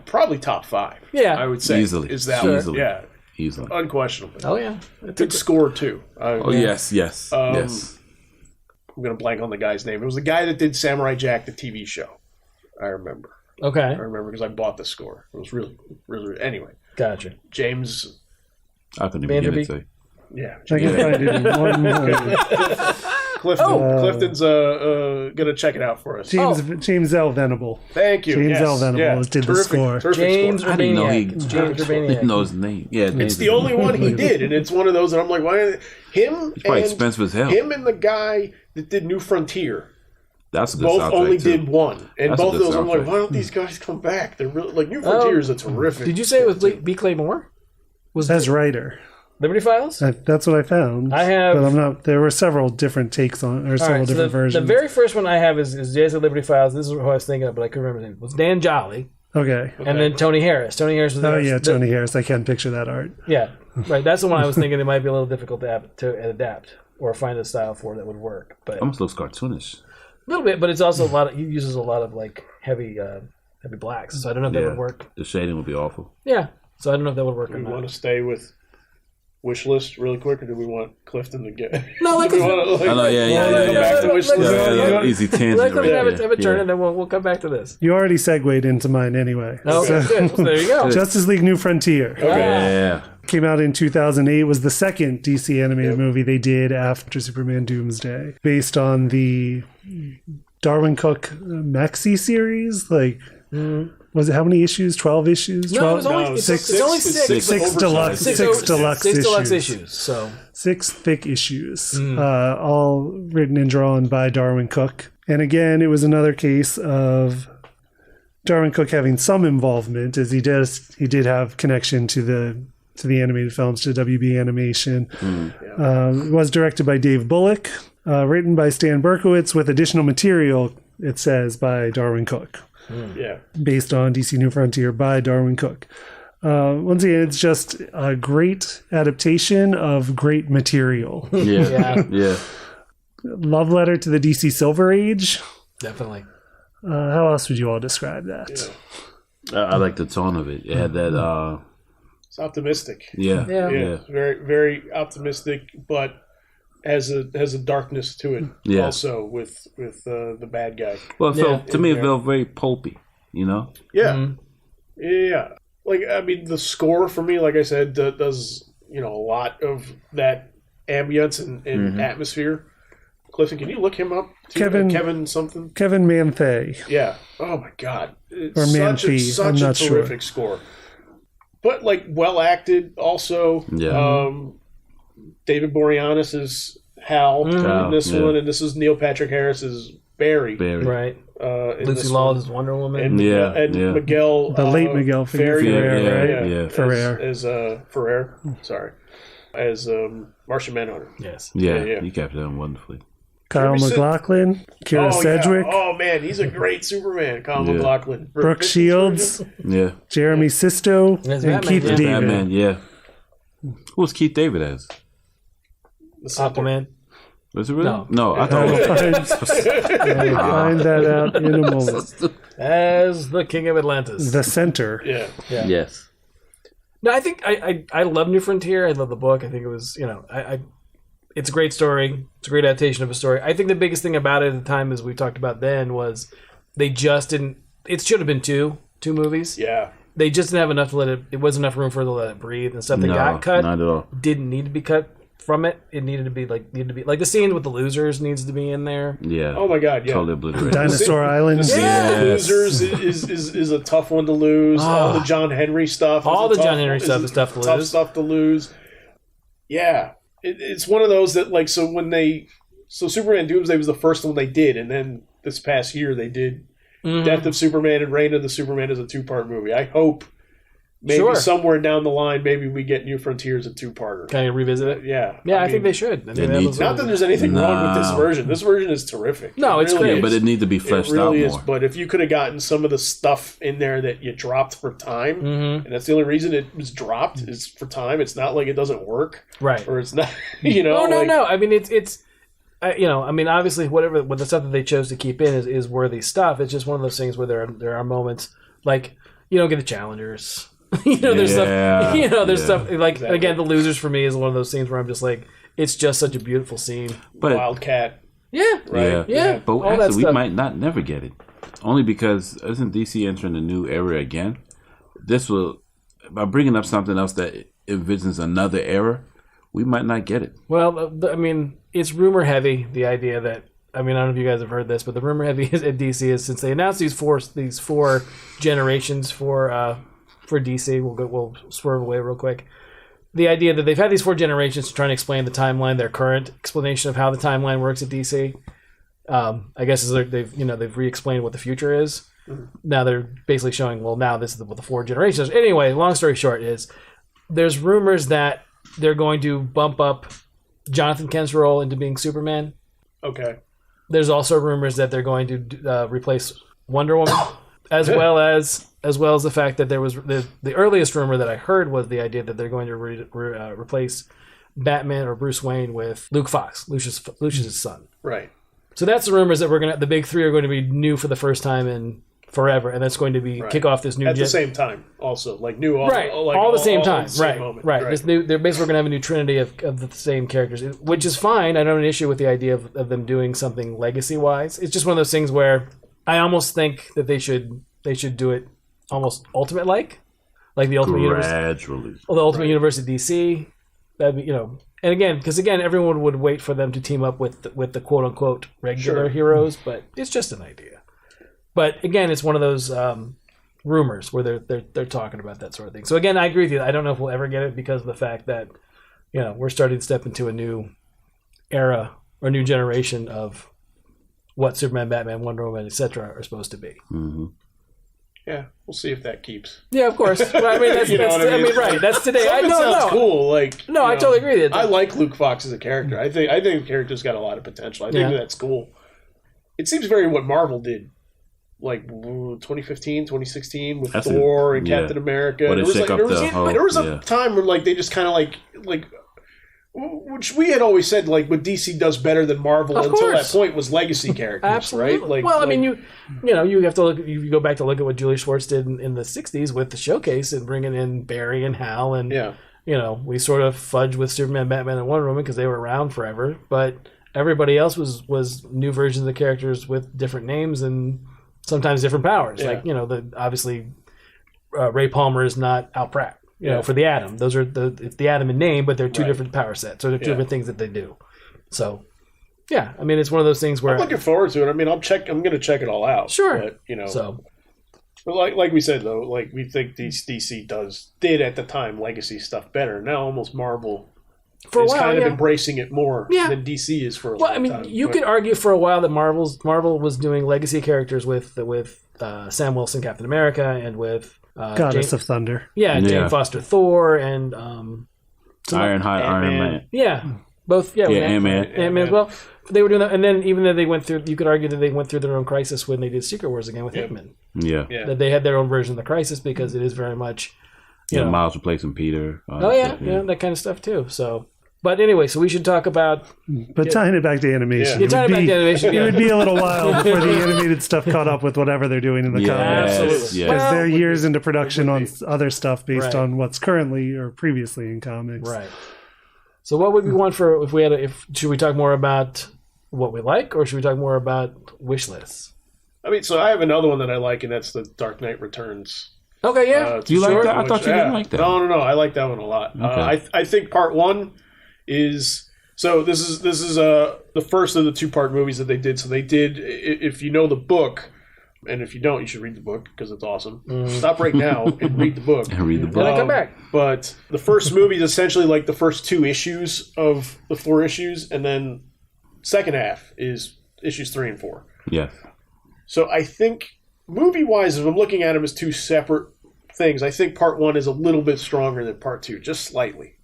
[SPEAKER 1] probably top 5. Yeah, I would say
[SPEAKER 3] easily
[SPEAKER 1] is that
[SPEAKER 3] easily.
[SPEAKER 1] Yeah.
[SPEAKER 3] Easily.
[SPEAKER 1] Unquestionably.
[SPEAKER 2] Oh, yeah.
[SPEAKER 1] Good score, too.
[SPEAKER 3] Yes.
[SPEAKER 1] I'm going to blank on the guy's name. It was the guy that did Samurai Jack, the TV show. I remember.
[SPEAKER 2] Okay.
[SPEAKER 1] I remember because I bought the score. It was really, really... Anyway.
[SPEAKER 2] Gotcha.
[SPEAKER 1] James...
[SPEAKER 3] I couldn't even get it to.
[SPEAKER 1] Yeah.
[SPEAKER 4] I can find it in one more.
[SPEAKER 1] Clifton's going to check it out for us.
[SPEAKER 4] James L. Venable.
[SPEAKER 1] Thank you.
[SPEAKER 4] James L. Venable did the score.
[SPEAKER 2] James
[SPEAKER 3] I didn't know
[SPEAKER 2] James
[SPEAKER 3] didn't know his name. Yeah,
[SPEAKER 1] it's the only one he did, and it's one of those that I'm like, why? It's
[SPEAKER 3] probably expensive as hell.
[SPEAKER 1] Him and the guy that did New Frontier.
[SPEAKER 3] That's a good
[SPEAKER 1] both only
[SPEAKER 3] too.
[SPEAKER 1] Did one, and both of those I'm like, why don't these guys come back? They're really like New Frontier is a terrific.
[SPEAKER 2] Did you say it was B. Clay Moore?
[SPEAKER 4] As writer.
[SPEAKER 2] Liberty Files?
[SPEAKER 4] That's what I found.
[SPEAKER 2] I have,
[SPEAKER 4] but I'm not. There were several different takes on, or several different versions.
[SPEAKER 2] The very first one I have is Jason Liberty Files. This is who I was thinking of, but I couldn't remember his name. It was Dan Jolly.
[SPEAKER 4] Okay.
[SPEAKER 2] And then Tony Harris. Tony Harris was.
[SPEAKER 4] Tony Harris. I can't picture that art.
[SPEAKER 2] Yeah, right. That's the one I was thinking. It might be a little difficult to adapt or find a style for that would work. But
[SPEAKER 3] almost looks cartoonish.
[SPEAKER 2] A little bit, but it's also a lot. He uses a lot of heavy blacks. So I don't know if that would work.
[SPEAKER 3] The shading would be awful.
[SPEAKER 2] Yeah. So I don't know if that would work.
[SPEAKER 1] Do we want to stay with wish list really quick, or do we want Clifton to get?
[SPEAKER 2] No, like
[SPEAKER 3] back to wish list. Easy tangent.
[SPEAKER 2] Let Clifton have a turn, and then we'll come back to this.
[SPEAKER 4] You already segued into mine anyway.
[SPEAKER 2] Okay, good. So there you go.
[SPEAKER 4] Justice League: New Frontier.
[SPEAKER 1] Okay.
[SPEAKER 3] Yeah.
[SPEAKER 4] Came out in 2008. Was the second DC animated movie they did after Superman Doomsday, based on the Darwin Cook maxi series. Was it how many issues? 12 issues?
[SPEAKER 2] No, it's only six.
[SPEAKER 4] Six deluxe issues.
[SPEAKER 2] So
[SPEAKER 4] 6 thick issues, all written and drawn by Darwin Cook. And again, it was another case of Darwin Cook having some involvement, as he did have connection to the animated films, to WB Animation. It was directed by Dave Bullock, written by Stan Berkowitz, with additional material, it says, by Darwin Cook. Based on DC New Frontier by Darwin Cook. Once again, it's just a great adaptation of great material.
[SPEAKER 3] Yeah.
[SPEAKER 4] Love letter to the DC Silver Age.
[SPEAKER 2] Definitely.
[SPEAKER 4] How else would you all describe that?
[SPEAKER 3] I like the tone of it. It had that.
[SPEAKER 1] It's optimistic.
[SPEAKER 3] Yeah.
[SPEAKER 1] Very, very optimistic, but has a darkness to it also with the bad guy.
[SPEAKER 3] Well, to me, it felt very pulpy, you know?
[SPEAKER 1] Yeah. Mm-hmm. Yeah. The score for me, like I said, does, a lot of that ambience and atmosphere. Clifton, can you look him up? Kevin something?
[SPEAKER 4] Kevin Manthe.
[SPEAKER 1] Yeah. Oh, my God. It's
[SPEAKER 4] or Manthe.
[SPEAKER 1] Such a terrific score. But, well acted also.
[SPEAKER 3] Yeah.
[SPEAKER 1] David Boreanaz is Hal in this one, and this is Neil Patrick Harris is Barry.
[SPEAKER 2] Right. Lucy Laws is Wonder Woman.
[SPEAKER 1] And Miguel...
[SPEAKER 4] the late Miguel Ferrer,
[SPEAKER 1] Ferrer. As Ferrer, sorry. As Martian Manhunter.
[SPEAKER 2] Yes.
[SPEAKER 3] Yeah. He captured them wonderfully.
[SPEAKER 4] Kyle MacLachlan, Kira Sedgwick.
[SPEAKER 1] Yeah. Oh, man, he's a great Superman. Kyle MacLachlan.
[SPEAKER 4] Brooke Shields.
[SPEAKER 3] Yeah.
[SPEAKER 4] Jeremy Sisto. And Keith David.
[SPEAKER 3] Batman, Who was Keith David as?
[SPEAKER 2] Aquaman.
[SPEAKER 3] Was it really?
[SPEAKER 2] No.
[SPEAKER 3] I thought
[SPEAKER 4] it was... find that out in a moment.
[SPEAKER 2] As the King of Atlantis.
[SPEAKER 4] The Center.
[SPEAKER 1] Yeah.
[SPEAKER 3] Yes.
[SPEAKER 2] No, I think I love New Frontier. I love the book. I think it was, it's a great story. It's a great adaptation of a story. I think the biggest thing about it at the time, as we talked about then, was they just didn't... It should have been two movies.
[SPEAKER 1] Yeah.
[SPEAKER 2] They just didn't have enough to let it... It wasn't enough room for it to let it breathe. And stuff that got cut
[SPEAKER 3] not at all.
[SPEAKER 2] Didn't need to be cut from it. It needed to be like the scene with the losers needs to be in there.
[SPEAKER 3] Yeah.
[SPEAKER 1] Oh my God, yeah.
[SPEAKER 3] Totally obliterated.
[SPEAKER 4] Dinosaur Island.
[SPEAKER 1] The scene with the losers is a tough one to lose. All the John Henry stuff.
[SPEAKER 2] John Henry stuff is tough to lose.
[SPEAKER 1] Tough stuff to lose. Yeah. It's one of those that so Superman Doomsday was the first one they did, and then this past year they did Death of Superman and Reign of the Superman as a 2-part movie. I hope maybe somewhere down the line, maybe we get New Frontiers a two-parter.
[SPEAKER 2] Kind of revisit it?
[SPEAKER 1] Yeah.
[SPEAKER 2] Yeah, I think they should.
[SPEAKER 3] They need to.
[SPEAKER 1] Not that there's anything wrong with this version. This version is terrific.
[SPEAKER 2] No, it's great.
[SPEAKER 3] Yeah, but it needs to be fleshed out more.
[SPEAKER 1] But if you could have gotten some of the stuff in there that you dropped for time, and that's the only reason it was dropped is for time. It's not like it doesn't work.
[SPEAKER 2] Right.
[SPEAKER 1] Or it's not, you know.
[SPEAKER 2] No. I mean, it's obviously, whatever the stuff that they chose to keep in is worthy stuff. It's just one of those things where there are moments like you don't get the challengers. There's stuff. There's stuff like exactly. Again, the losers for me is one of those scenes where I'm just like, it's just such a beautiful scene.
[SPEAKER 3] But
[SPEAKER 1] Wildcat.
[SPEAKER 2] Yeah.
[SPEAKER 1] Right.
[SPEAKER 2] Yeah.
[SPEAKER 3] But actually, we might not never get it, only because isn't DC entering a new era again? This will, by bringing up something else that envisions another era, we might not get it.
[SPEAKER 2] Well, I mean, it's rumor heavy. The idea that I don't know if you guys have heard this, but the rumor heavy at DC is since they announced these four generations for DC, we'll swerve away real quick. The idea that they've had these 4 generations to try and explain the timeline, their current explanation of how the timeline works at DC. I guess is they've re-explained what the future is. Mm-hmm. Now they're basically showing, well, now this is what the 4 generations. Anyway, long story short is there's rumors that they're going to bump up Jonathan Kent's role into being Superman.
[SPEAKER 1] Okay.
[SPEAKER 2] There's also rumors that they're going to replace Wonder Woman, as well as the fact that there was the earliest rumor that I heard was the idea that they're going to replace Batman or Bruce Wayne with Luke Fox, Lucius's son.
[SPEAKER 1] Right.
[SPEAKER 2] So that's the rumors that the big 3 are going to be new for the first time in forever, and that's going to be kick off this new
[SPEAKER 1] at the same time. Also, like new, all
[SPEAKER 2] the same time.
[SPEAKER 1] Moment.
[SPEAKER 2] Right. They're basically going to have a new trinity of the same characters, which is fine. I don't have an issue with the idea of them doing something legacy wise. It's just one of those things where I almost think that they should do it almost Ultimate like the Ultimate Universe.
[SPEAKER 3] Gradually.
[SPEAKER 2] Well, the Ultimate Universe of DC. That'd be, and again, because everyone would wait for them to team up with the quote unquote regular heroes, but it's just an idea. But again, it's one of those rumors where they're talking about that sort of thing. So again, I agree with you. I don't know if we'll ever get it because of the fact that we're starting to step into a new era or new generation of what Superman, Batman, Wonder Woman, etc. are supposed to be.
[SPEAKER 3] Mm-hmm.
[SPEAKER 1] Yeah, we'll see if that keeps.
[SPEAKER 2] Yeah, of course. Well, I mean, right. That's today.
[SPEAKER 1] Sounds cool. I
[SPEAKER 2] totally agree with that.
[SPEAKER 1] I like Luke Fox as a character. I think the character's got a lot of potential. I think that's cool. It seems very what Marvel did. Like 2015, 2016 with Thor and Captain America. There was a time where they just kind of like which we had always said what DC does better than Marvel until that point was legacy characters.
[SPEAKER 2] Absolutely. Right? You have to look. You go back to look at what Julie Schwartz did in the '60s with the Showcase and bringing in Barry and Hal and we sort of fudged with Superman, Batman, and Wonder Woman because they were around forever, but everybody else was new versions of the characters with different names and sometimes different powers. Obviously Ray Palmer is not Al Pratt. For the Atom, it's the Atom in name, but they're two different power sets, so they're two different things that they do. So, it's one of those things where
[SPEAKER 1] I'm looking forward to it. I'm going to check it all out.
[SPEAKER 2] Sure,
[SPEAKER 1] but like we said though, we think DC did at the time legacy stuff better. Now almost Marvel is kind of embracing it more than DC is for a long time.
[SPEAKER 2] You could argue for a while that Marvel was doing legacy characters with Sam Wilson, Captain America, and with
[SPEAKER 4] Goddess of Thunder.
[SPEAKER 2] Yeah, Jane Foster Thor and
[SPEAKER 3] Ironheart, Iron Man.
[SPEAKER 2] Yeah. Both Ant-Man as well. They were doing that, and then even though they went through, you could argue that they went through their own crisis when they did Secret Wars again with Hickman.
[SPEAKER 3] Yeah.
[SPEAKER 2] That they had their own version of the crisis because it is very much
[SPEAKER 3] Miles replacing Peter.
[SPEAKER 2] That kind of stuff too. So but anyway, so we should talk about...
[SPEAKER 4] But tying it back to animation.
[SPEAKER 2] It
[SPEAKER 4] would be a little while before the animated stuff caught up with whatever they're doing in the comics.
[SPEAKER 2] Absolutely.
[SPEAKER 4] Because they're years into production on other stuff based on what's currently or previously in comics.
[SPEAKER 2] Right. So what would we want for... should we talk more about what we like, or should we talk more about wish lists?
[SPEAKER 1] So I have another one that I like, and that's the Dark Knight Returns.
[SPEAKER 2] Okay, yeah.
[SPEAKER 3] Do you like that? I thought you didn't like that.
[SPEAKER 1] No. I like that one a lot. Okay. I think part one is this is the first of the 2-part movies that they did. So they did, if you know the book, and if you don't, you should read the book because it's awesome. Stop right now and read the book.
[SPEAKER 2] Then I come back.
[SPEAKER 1] But the first movie is essentially like the first 2 issues of the 4 issues, and then second half is issues 3 and 4.
[SPEAKER 3] Yeah.
[SPEAKER 1] So I think movie wise, if I'm looking at them as 2 separate things, I think part 1 is a little bit stronger than part 2, just slightly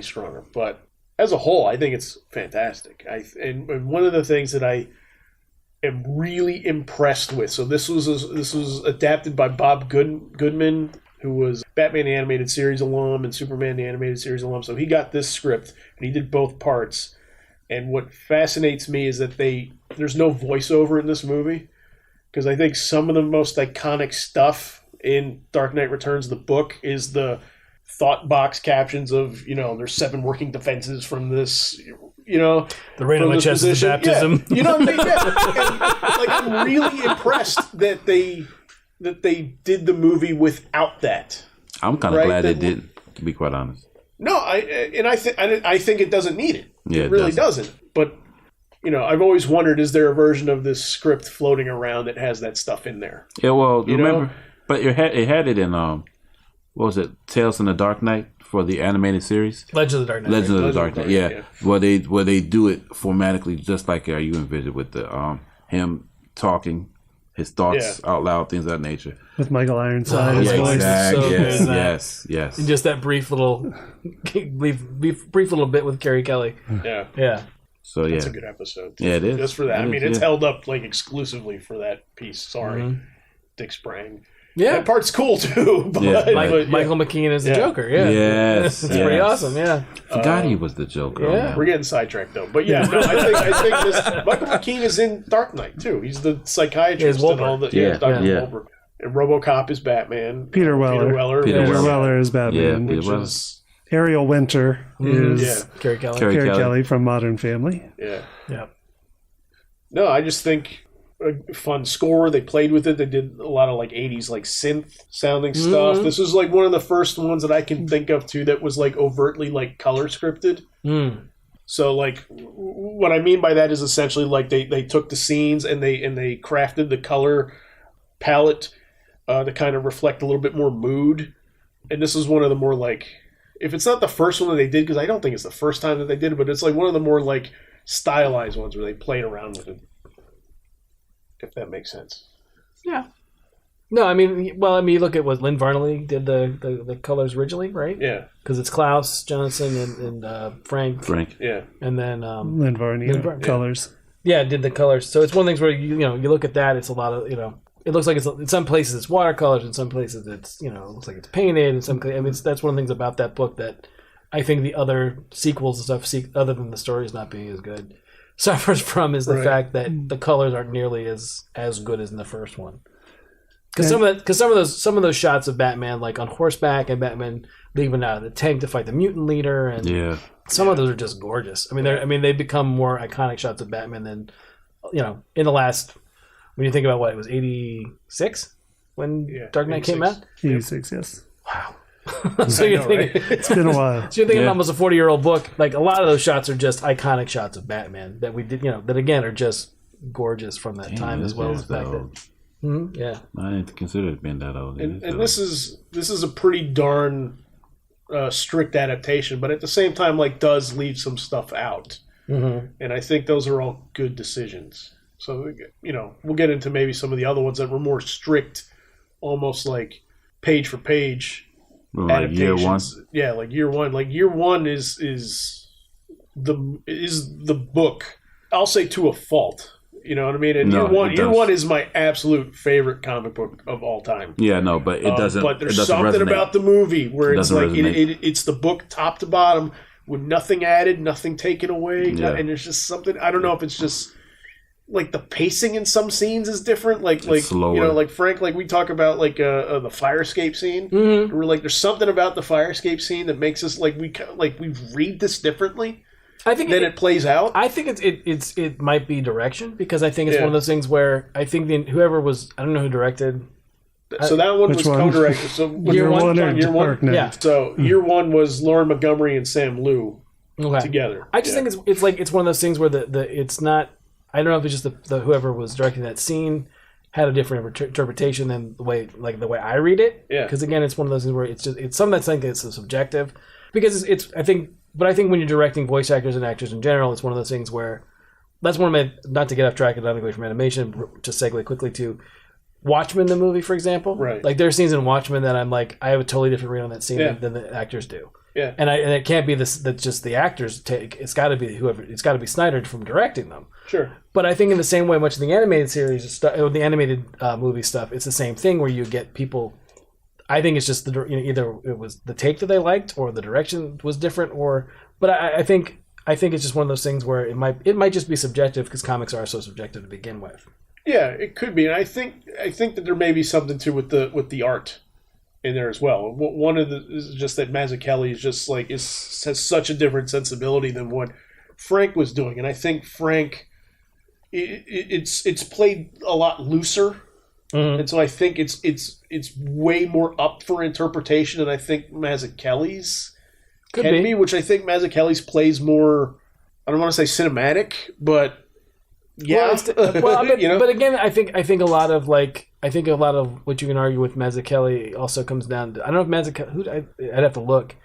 [SPEAKER 1] stronger. But as a whole, I think it's fantastic. And one of the things that I am really impressed with. So this was adapted by Bob Goodman, who was Batman the Animated Series alum and Superman the Animated Series alum. So he got this script and he did both parts. And what fascinates me is that there's no voiceover in this movie, because I think some of the most iconic stuff in Dark Knight Returns, the book, is the thought box captions of, there's 7 working defenses from this,
[SPEAKER 2] the rain on the chest is baptism.
[SPEAKER 1] Yeah. You know what I mean? Yeah. And, I'm really impressed that they did the movie without that.
[SPEAKER 3] I'm kind of glad they did, to be quite honest.
[SPEAKER 1] No, I think it doesn't need it.
[SPEAKER 3] Yeah,
[SPEAKER 1] it really doesn't. But I've always wondered, is there a version of this script floating around that has that stuff in there?
[SPEAKER 3] Yeah, well, remember, but it had it in what was it, Tales from the Dark Knight for the animated series?
[SPEAKER 2] Legends of the Dark Knight.
[SPEAKER 3] Legends of the Dark Knight. Yeah. Where they do it formatically, just like you envisioned with the him talking his thoughts out loud, things of that nature.
[SPEAKER 4] With Michael Ironside's voice.
[SPEAKER 3] Exactly. Yes.
[SPEAKER 2] And just that brief little bit with Carrie Kelly. Yeah.
[SPEAKER 3] So
[SPEAKER 1] that's a good episode too.
[SPEAKER 3] Yeah, it is.
[SPEAKER 1] Just for that. It's held up exclusively for that piece. Sorry, Dick Sprang.
[SPEAKER 2] Yeah,
[SPEAKER 1] that part's cool too. But,
[SPEAKER 2] Michael McKean is the Joker. Yeah,
[SPEAKER 3] yes,
[SPEAKER 2] it's pretty awesome. Yeah,
[SPEAKER 3] forgot he was the Joker.
[SPEAKER 2] Yeah,
[SPEAKER 1] we're getting sidetracked though. But I think this Michael McKean is in Dark Knight too. He's the psychiatrist and all the Dr. Wolper. And RoboCop is Batman.
[SPEAKER 4] Peter Weller is Batman.
[SPEAKER 3] Which
[SPEAKER 1] is
[SPEAKER 4] Ariel Winter is
[SPEAKER 2] Carrie Kelly.
[SPEAKER 4] Carrie Kelly from Modern Family.
[SPEAKER 1] Yeah. No, I just think a fun score. They played with it. They did a lot of 80s synth sounding stuff. This was one of the first ones that I can think of too that was overtly color scripted. So what I mean by that is essentially they took the scenes and they crafted the color palette to kind of reflect a little bit more mood. And this is one of the more if it's not the first one that they did, because I don't think it's the first time that they did it, but it's one of the more stylized ones where they played around with it. If that makes sense.
[SPEAKER 2] Yeah. No, you look at what Lynn Varnley did the colors originally, right?
[SPEAKER 1] Yeah.
[SPEAKER 2] Because it's Klaus Johnson and Frank.
[SPEAKER 3] Yeah.
[SPEAKER 2] And then
[SPEAKER 4] Lynn Varney colors.
[SPEAKER 2] Yeah, did the colors. So it's one of the things where you look at that. It's a lot of it looks like it's in some places it's watercolors, in some places it's it looks like it's painted. In some that's one of the things about that book that I think the other sequels and stuff, other than the stories not being as good, suffers from is the fact that the colors aren't nearly as good as in the first one. Because some of those shots of Batman on horseback and Batman leaving out of the tank to fight the mutant leader, and some of those are just gorgeous. They become more iconic shots of Batman than in the last. When you think about it was 86 when Dark Knight came out.
[SPEAKER 4] 86, yes.
[SPEAKER 2] Wow. So you're thinking
[SPEAKER 4] it's been a while.
[SPEAKER 2] So you're thinking almost a 40-year-old book. A lot of those shots are just iconic shots of Batman that we did, that again are just gorgeous from that time, as well as the fact that.
[SPEAKER 3] I didn't consider it being that old.
[SPEAKER 1] And this is a pretty darn strict adaptation, but at the same time, does leave some stuff out, and I think those are all good decisions. So we'll get into maybe some of the other ones that were more strict, almost page for page.
[SPEAKER 3] Year one.
[SPEAKER 1] Yeah, year one. Year one is the book. I'll say to a fault. You know what I mean? And year one is my absolute favorite comic book of all time.
[SPEAKER 3] Yeah, no, but it doesn't.
[SPEAKER 1] But there's something about the movie where it's it's the book top to bottom with nothing added, nothing taken away, and there's just something. I don't know if it's just the pacing in some scenes is different. Slower. Frank, we talk about the fire escape scene. Mm-hmm. We're there's something about the fire escape scene that makes us we read this differently. I think it plays out.
[SPEAKER 2] I think it might be direction, because I think it's one of those things where I think whoever was, I don't know who directed.
[SPEAKER 1] So that one was co-directed. So
[SPEAKER 4] year one.
[SPEAKER 2] Yeah.
[SPEAKER 1] So year one was Lauren Montgomery and Sam Liu together.
[SPEAKER 2] I just think it's one of those things where it's not. I don't know if it's just the whoever was directing that scene had a different interpretation than the way I read it. Yeah. Because again, it's one of those things where it's something that's it's subjective, because I think when you're directing voice actors and actors in general, it's one of those things where that's one of my, not to get off track and not to go away from animation, to segue quickly to Watchmen, the movie, for example.
[SPEAKER 1] Right.
[SPEAKER 2] Like, there are scenes in Watchmen that I'm like, I have a totally different read on that scene than the actors do.
[SPEAKER 1] Yeah.
[SPEAKER 2] And it can't be this that just the actors take. It's got to be it's got to be Snyder from directing them.
[SPEAKER 1] Sure.
[SPEAKER 2] But I think in the same way, much of the animated series, the animated movie stuff, it's the same thing where you get people. I think it's just either it was the take that they liked or the direction was different, but I think it's just one of those things where it might just be subjective because comics are so subjective to begin with.
[SPEAKER 1] Yeah, it could be, and I think that there may be something to with the art in there as well. One of the is just that Mazzucchelli is just like has such a different sensibility than what Frank was doing, and I think Frank it's played a lot looser, and so I think it's way more up for interpretation than I think Mazzucchelli's can be, which I think Mazzucchelli's plays more. I don't want to say cinematic, but. Yeah,
[SPEAKER 2] but again, I think a lot of what you can argue with Mazzucchelli also comes down to I don't know if Mazzucchelli. I'd have to look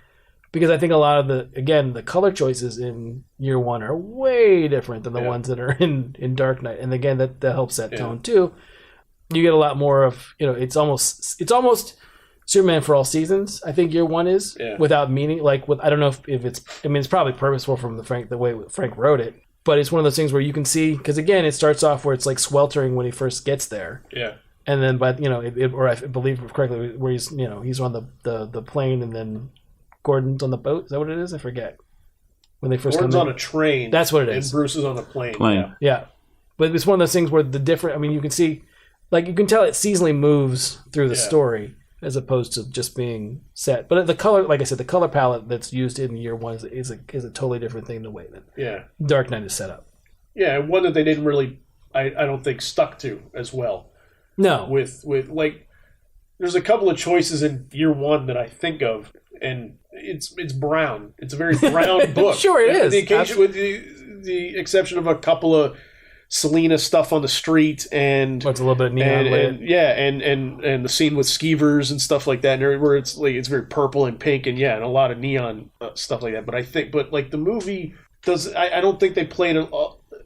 [SPEAKER 2] because I think a lot of the color choices in year one are way different than the ones that are in Dark Knight, and again that helps that tone too. You get a lot more of it's almost Superman for all seasons. I think year one is without meaning. Like I don't know if it's. I mean, it's probably purposeful from the way Frank wrote it. But it's one of those things where you can see, because again, it starts off where it's like sweltering when he first gets there. Yeah. And then, or I believe correctly, where he's on the plane and then Gordon's on the boat. Is that what it is? I forget. When they first
[SPEAKER 1] Gordon's
[SPEAKER 2] come in.
[SPEAKER 1] on a train.
[SPEAKER 2] That's what it is.
[SPEAKER 1] And Bruce is on the plane.
[SPEAKER 2] Yeah. But it's one of those things where you can see, like you can tell it seasonally moves through the story as opposed to just being set. But the color, like I said, the color palette that's used in year one is a totally different thing the way that Dark Knight is set up.
[SPEAKER 1] Yeah, one that they didn't really, I don't think, stuck to as well.
[SPEAKER 2] No.
[SPEAKER 1] With like, there's a couple of choices in year one that I think of, and it's brown. It's a very brown book.
[SPEAKER 2] Sure it is.
[SPEAKER 1] The occasion, with the exception of a couple of Selena stuff on the street and
[SPEAKER 2] it's a little bit neon
[SPEAKER 1] and the scene with skeevers and stuff like that, and where it's like it's very purple and pink and a lot of neon stuff like that. But like the movie does, I don't think they played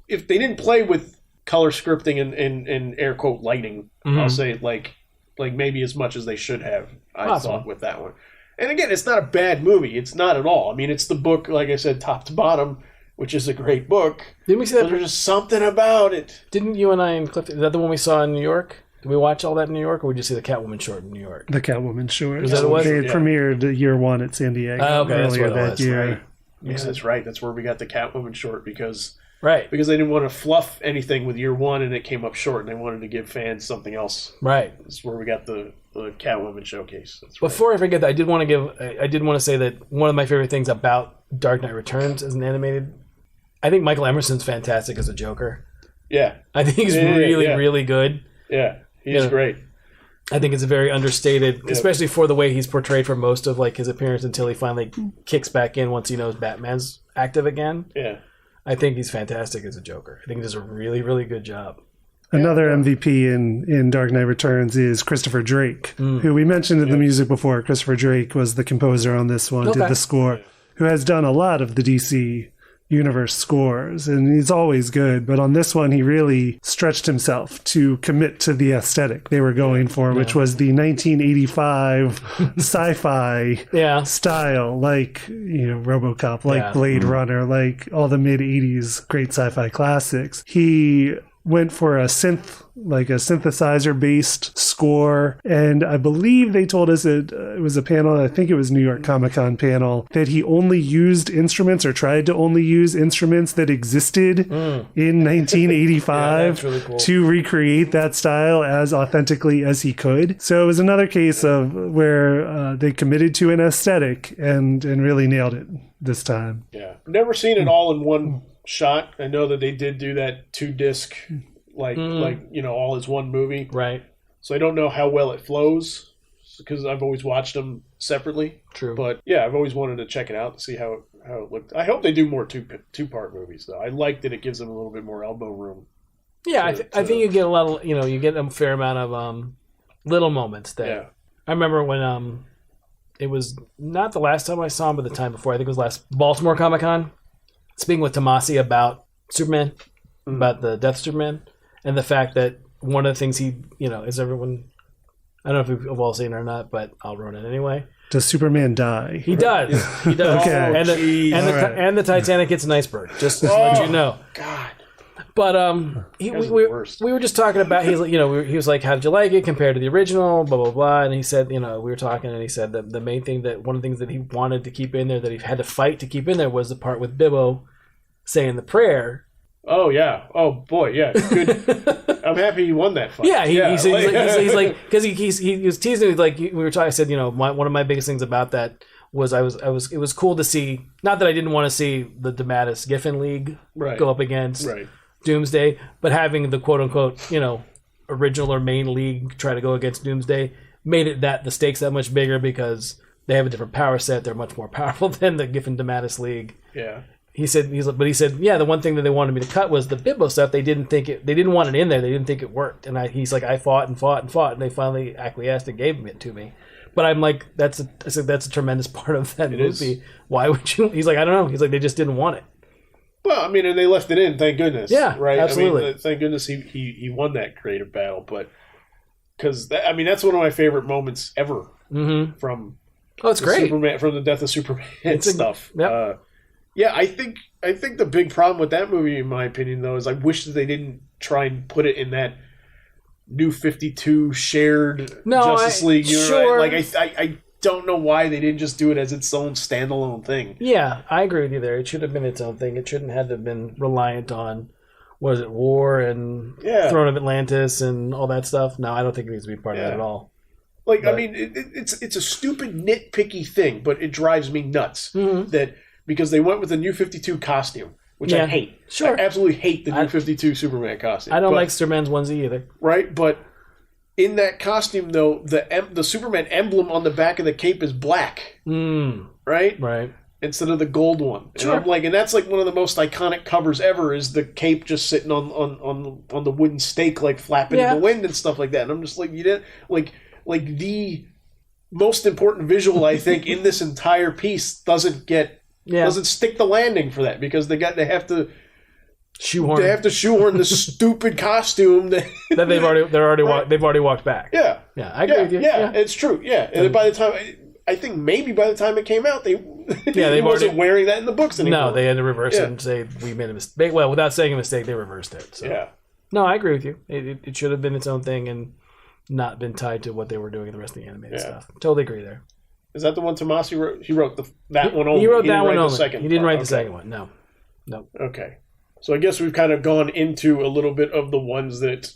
[SPEAKER 1] if they didn't play with color scripting and air quote lighting. I'll say like maybe as much as they should have. I thought with that one. And again, it's not a bad movie. It's not at all. I mean, it's the book, like I said, top to bottom, which is a great book.
[SPEAKER 2] Didn't we see that?
[SPEAKER 1] There's just something about it.
[SPEAKER 2] Didn't you and I and Cliff? Is that the one we saw in New York? Did we watch all that in New York, or did you see the Catwoman short in New York?
[SPEAKER 4] The Catwoman short.
[SPEAKER 2] Was that what
[SPEAKER 4] it was? They premiered year one at San Diego earlier that year.
[SPEAKER 1] Right. Yes, that's right. That's where we got the Catwoman short because
[SPEAKER 2] they
[SPEAKER 1] didn't want to fluff anything with year one, and it came up short, and they wanted to give fans something else.
[SPEAKER 2] Right.
[SPEAKER 1] That's where we got the Catwoman showcase. That's right.
[SPEAKER 2] Before I forget that, I did want to say that one of my favorite things about Dark Knight Returns as an animated. I think Michael Emerson's fantastic as a Joker. Yeah. I think he's really good.
[SPEAKER 1] Yeah, he's great.
[SPEAKER 2] I think it's a very understated, especially for the way he's portrayed for most of like his appearance until he finally kicks back in once he knows Batman's active again. Yeah. I think he's fantastic as a Joker. I think he does a really, really good job.
[SPEAKER 4] Another MVP in Dark Knight Returns is Christopher Drake, who we mentioned in the music before. Christopher Drake was the composer on this one, did the score, who has done a lot of the DC Universe scores, and he's always good, but on this one he really stretched himself to commit to the aesthetic they were going for, which was the 1985 sci-fi style, like RoboCop, like Blade Runner, like all the mid-80s great sci-fi classics. He went for a synthesizer-based score, and I believe they told us that it was a panel, I think it was New York Comic-Con panel, that he only used instruments or tried to only use instruments that existed in 1985 really cool. to recreate that style as authentically as he could. So it was another case of where they committed to an aesthetic and really nailed it this time.
[SPEAKER 1] Yeah. Never seen it all in one shot. I know that they did do that 2-disc all as one movie,
[SPEAKER 2] right?
[SPEAKER 1] So I don't know how well it flows because I've always watched them separately.
[SPEAKER 2] True,
[SPEAKER 1] but yeah, I've always wanted to check it out and see how it looked. I hope they do more two-part movies though. I like that it gives them a little bit more elbow room.
[SPEAKER 2] Yeah, I think you get a lot of you get a fair amount of little moments there. Yeah. I remember when it was not the last time I saw him, but the time before. I think it was last Baltimore Comic-Con. Speaking with Tomasi about Superman, about the Death Superman, and the fact that one of the things is everyone. I don't know if we've all seen it or not, but I'll run it anyway.
[SPEAKER 4] Does Superman die?
[SPEAKER 2] He does. He does.
[SPEAKER 4] Okay.
[SPEAKER 2] And the Titanic hits an iceberg. Just to let you know.
[SPEAKER 1] God.
[SPEAKER 2] But we were just talking about he was like, how did you like it compared to the original, blah blah blah, and he said, we were talking, and he said that the main thing, that one of the things that he wanted to keep in there, that he had to fight to keep in there, was the part with Bibbo saying the prayer.
[SPEAKER 1] Oh yeah. Oh boy. Yeah. Good. I'm happy he won that fight.
[SPEAKER 2] Yeah. He's like, because he was teasing me, like we were talking. I said, one of my biggest things about that was it was cool to see. Not that I didn't want to see the DeMatteis Giffen League go up against Doomsday, but having the quote unquote original or main league try to go against Doomsday made it that the stakes that much bigger, because they have a different power set. They're much more powerful than the Giffen DeMatteis League.
[SPEAKER 1] Yeah.
[SPEAKER 2] He said, yeah, the one thing that they wanted me to cut was the Bibbo stuff. They didn't want it in there. They didn't think it worked. And he's like, I fought and fought and fought, and they finally acquiesced and gave it to me. But I'm like, that's a tremendous part of that movie. Is. Why would you? He's like, I don't know. He's like, they just didn't want it.
[SPEAKER 1] Well, I mean, and they left it in. Thank goodness.
[SPEAKER 2] Yeah,
[SPEAKER 1] right.
[SPEAKER 2] Absolutely.
[SPEAKER 1] I mean, thank goodness he won that creative battle. But because that's one of my favorite moments ever from.
[SPEAKER 2] Oh, it's great.
[SPEAKER 1] Superman, from the death of Superman stuff.
[SPEAKER 2] Yep.
[SPEAKER 1] Yeah, I think the big problem with that movie, in my opinion, though, is I wish that they didn't try and put it in that New 52 shared Justice League.
[SPEAKER 2] Sure.
[SPEAKER 1] Like I don't know why they didn't just do it as its own standalone thing.
[SPEAKER 2] Yeah, I agree with you there. It should have been its own thing. It shouldn't have been reliant on, war and Throne of Atlantis and all that stuff. No, I don't think it needs to be part of that at all.
[SPEAKER 1] Like, but, I mean, it's a stupid nitpicky thing, but it drives me nuts that. Because they went with the New 52 costume, which I hate.
[SPEAKER 2] Sure.
[SPEAKER 1] I absolutely hate the New 52 Superman costume.
[SPEAKER 2] I don't like Superman's onesie either.
[SPEAKER 1] Right? But in that costume, though, the Superman emblem on the back of the cape is black. Right?
[SPEAKER 2] Right.
[SPEAKER 1] Instead of the gold one.
[SPEAKER 2] Sure.
[SPEAKER 1] And I'm like, and that's like one of the most iconic covers ever, is the cape just sitting on the wooden stake, like flapping in the wind and stuff like that. And I'm just like, you didn't like the most important visual, I think, in this entire piece doesn't stick the landing for that, because they have to shoehorn. They have to shoehorn this stupid costume that
[SPEAKER 2] they've already walked back.
[SPEAKER 1] Yeah,
[SPEAKER 2] I agree with you.
[SPEAKER 1] Yeah, it's true. Yeah, and by the time I think maybe by the time it came out, he wasn't wearing that in the books anymore.
[SPEAKER 2] No, they had to reverse it and say we made a mistake. Well, without saying a mistake, they reversed it. So. Yeah. No, I agree with you. It should have been its own thing and not been tied to what they were doing in the rest of the animated stuff. Totally agree there.
[SPEAKER 1] Is that the one Tomasi wrote? He wrote that one only.
[SPEAKER 2] He wrote that one only.
[SPEAKER 1] He
[SPEAKER 2] didn't write the second one. No.
[SPEAKER 1] Okay. So I guess we've kind of gone into a little bit of the ones that,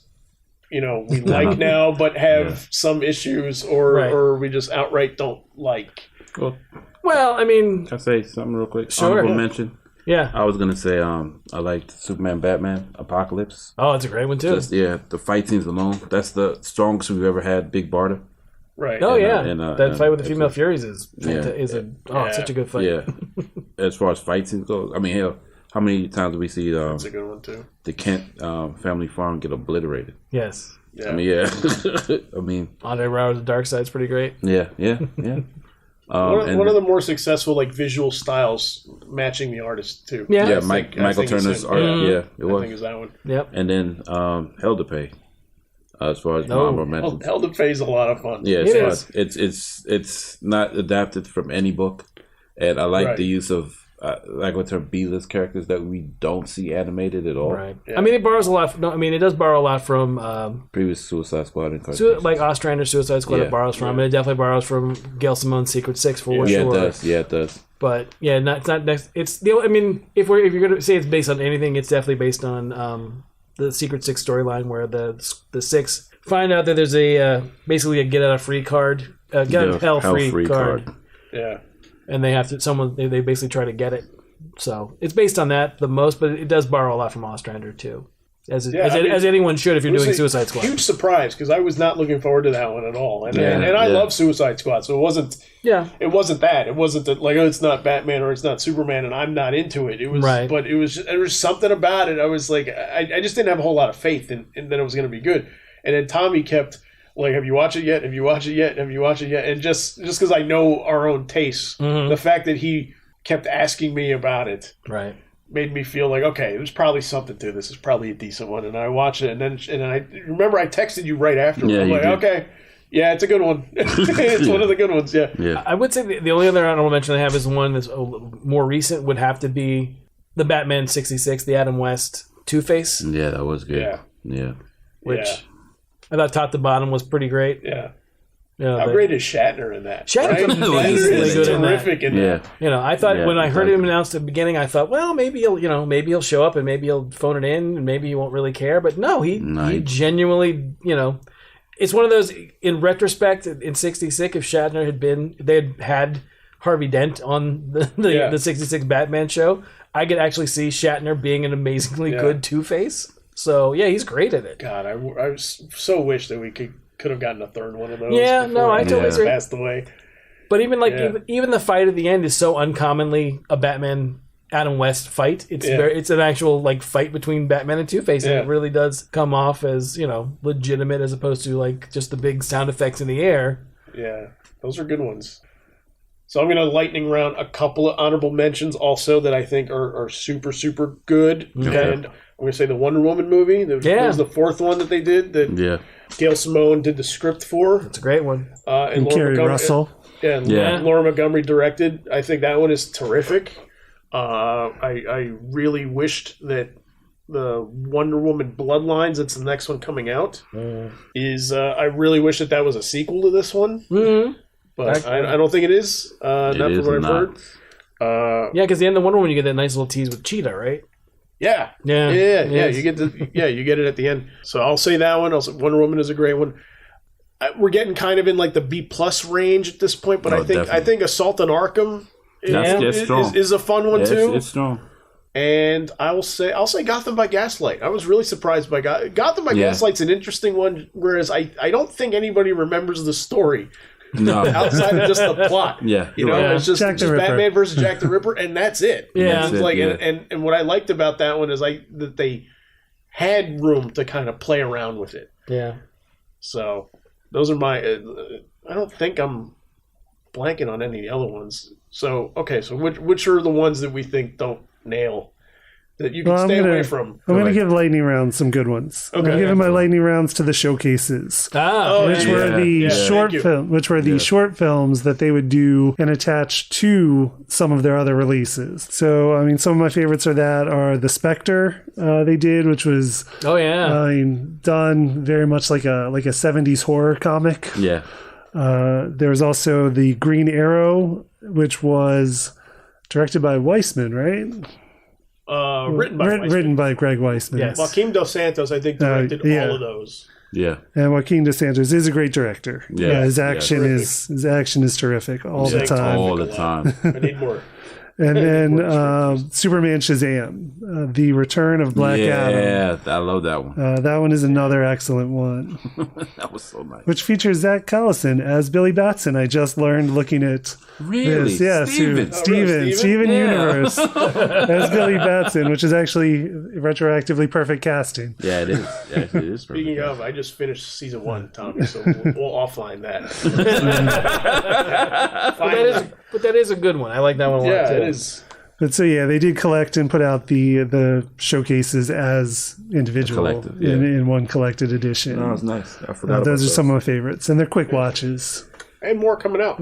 [SPEAKER 1] we like now, but have some issues, or we just outright don't like.
[SPEAKER 3] Cool.
[SPEAKER 2] Well, I mean...
[SPEAKER 3] Can I say something real quick?
[SPEAKER 2] Sure.
[SPEAKER 3] Honorable mention.
[SPEAKER 2] Yeah.
[SPEAKER 3] I was going to say I liked Superman Batman Apocalypse.
[SPEAKER 2] Oh, it's a great one, too.
[SPEAKER 3] The fight scenes alone. That's the strongest we've ever had, Big Barda.
[SPEAKER 1] Right.
[SPEAKER 2] Oh, that fight with the female Furies is such a good fight.
[SPEAKER 3] Yeah. As far as fight scenes go, I mean, hell, how many times do we see
[SPEAKER 1] that's a good one too.
[SPEAKER 3] The Kent family farm get obliterated?
[SPEAKER 2] Yes.
[SPEAKER 3] Yeah. I mean,
[SPEAKER 2] Andre Braugher's Dark Side's pretty great.
[SPEAKER 3] Yeah.
[SPEAKER 1] One of the more successful successful styles matching the artist too.
[SPEAKER 3] Yeah. Michael Turner's art. Yeah, it was.
[SPEAKER 1] I think is that one.
[SPEAKER 2] Yep.
[SPEAKER 3] And then Hell to Pay. As far as honorable mentions.
[SPEAKER 1] Hell to Pay is a lot of fun.
[SPEAKER 3] Yeah, it's not adapted from any book, and I like the use of with her B-list characters that we don't see animated at all.
[SPEAKER 2] Right. Yeah. I mean, it borrows a lot. It does borrow a lot from
[SPEAKER 3] previous Suicide Squad and cartoons.
[SPEAKER 2] Like Ostrander Suicide Squad. It borrows from, and it definitely borrows from Gail Simone's Secret Six for sure.
[SPEAKER 3] Yeah, it does. Yeah, it does.
[SPEAKER 2] But it's not next. It's the. I mean, if you're going to say it's based on anything, it's definitely based on the Secret Six storyline, where the Six find out that there's basically a get out of free card, get out of hell free card.
[SPEAKER 1] Yeah.
[SPEAKER 2] And they have to they basically try to get it. So it's based on that the most, but it does borrow a lot from Ostrander too, as anyone should if you're doing Suicide Squad.
[SPEAKER 1] Huge surprise, because I was not looking forward to that one at all, and I love Suicide Squad, so it wasn't. Yeah, it wasn't that. It wasn't that it's not Batman or it's not Superman, and I'm not into it. It was but there was something about it. I was like, I just didn't have a whole lot of faith in that it was going to be good, and then Tommy kept. Have you watched it yet? Have you watched it yet? Have you watched it yet? And just because I know our own tastes, the fact that he kept asking me about it,
[SPEAKER 2] right?
[SPEAKER 1] made me feel like, okay, there's probably something to this. It's probably a decent one. And I watched it, and then I remember I texted you right after.
[SPEAKER 3] Yeah,
[SPEAKER 1] I'm like, okay, yeah, it's a good one. It's one of the good ones. Yeah.
[SPEAKER 2] I would say the only other honorable mention I have is one that's more recent. Would have to be the Batman '66, the Adam West Two-Face.
[SPEAKER 3] Yeah, that was good. Yeah.
[SPEAKER 2] Which I thought top to bottom was pretty great.
[SPEAKER 1] Yeah.
[SPEAKER 2] You know,
[SPEAKER 1] How great is Shatner in that?
[SPEAKER 2] Shatner's amazingly good in that.
[SPEAKER 1] Terrific in that.
[SPEAKER 2] You know, I thought when I heard him announced at the beginning, I thought, well, maybe he'll show up and maybe he'll phone it in and maybe he won't really care. But no, he genuinely, it's one of those. In retrospect, in '66, if Shatner had Harvey Dent on the '66 Batman show, I could actually see Shatner being an amazingly good Two-Face. So yeah, he's great at it.
[SPEAKER 1] God, I so wish that we could have gotten a third one of those.
[SPEAKER 2] Yeah, no, I totally agree.
[SPEAKER 1] Passed away.
[SPEAKER 2] But even the fight at the end is so uncommonly a Batman Adam West fight. It's an actual fight between Batman and Two-Face, and it really does come off as legitimate as opposed to just the big sound effects in the air.
[SPEAKER 1] Yeah, those are good ones. So I'm going to lightning round a couple of honorable mentions also that I think are super, super good.
[SPEAKER 2] Okay.
[SPEAKER 1] And I'm going to say the Wonder Woman movie. That was the fourth one that they did that Gail Simone did the script for.
[SPEAKER 2] It's a great one.
[SPEAKER 4] And Kerry Russell.
[SPEAKER 1] Laura Montgomery directed. I think that one is terrific. I really wished that the Wonder Woman Bloodlines, that's the next one coming out, I really wish that was a sequel to this one. Mm-hmm. But I don't think it is. Not from what I've heard.
[SPEAKER 2] Because the end of Wonder Woman, you get that nice little tease with Cheetah, right?
[SPEAKER 1] Yeah. You get it at the end. So I'll say that one. Also, Wonder Woman is a great one. We're getting kind of in the B+ range at this point, but I think Assault on Arkham is a fun one too.
[SPEAKER 3] It's strong.
[SPEAKER 1] And I'll say Gotham by Gaslight. I was really surprised by Gotham by Gaslight's an interesting one, whereas I don't think anybody remembers the story.
[SPEAKER 3] No.
[SPEAKER 1] Outside of just the plot. It's just Batman versus Jack the Ripper, and that's it.
[SPEAKER 2] Yeah.
[SPEAKER 1] And what I liked about that one is that they had room to kind of play around with it.
[SPEAKER 2] Yeah.
[SPEAKER 1] So those are my. I don't think I'm blanking on any of the other ones. So so which are the ones that we think don't nail? That you can stay away from.
[SPEAKER 4] I'm going to give lightning rounds some good ones. Okay. I'm giving my lightning rounds to the showcases, which were the short films that they would do and attach to some of their other releases. So, I mean, some of my favorites are the Spectre they did, which was done very much like a 70s horror comic.
[SPEAKER 3] Yeah.
[SPEAKER 4] There was also the Green Arrow, which was directed by Weissman, right?
[SPEAKER 1] Written
[SPEAKER 4] by Greg Weissman.
[SPEAKER 1] Yes. Joaquin Dos Santos, I think, directed all of those.
[SPEAKER 3] Yeah,
[SPEAKER 4] and Joaquin Dos Santos is a great director. Yeah, his action is terrific all the time.
[SPEAKER 3] All the time.
[SPEAKER 1] I need more.
[SPEAKER 4] And then Superman Shazam, The Return of Black Adam.
[SPEAKER 3] Yeah, I love that one.
[SPEAKER 4] That one is another excellent one.
[SPEAKER 3] That was so nice.
[SPEAKER 4] Which features Zach Collison as Billy Batson. I just learned looking at this. Yeah, Steven Universe as Billy Batson, which is actually retroactively perfect casting.
[SPEAKER 3] Yeah, it is. Yeah, it is.
[SPEAKER 1] Speaking of, I just finished season 1, Tommy, so we'll offline that.
[SPEAKER 2] But that is a good one. I like that one a lot too.
[SPEAKER 1] Yeah, it is.
[SPEAKER 4] But so they did collect and put out the showcases as individual in one collected edition.
[SPEAKER 3] Oh, that was nice. I forgot about
[SPEAKER 4] those. Are some of my favorites, and they're quick watches.
[SPEAKER 1] And more coming out.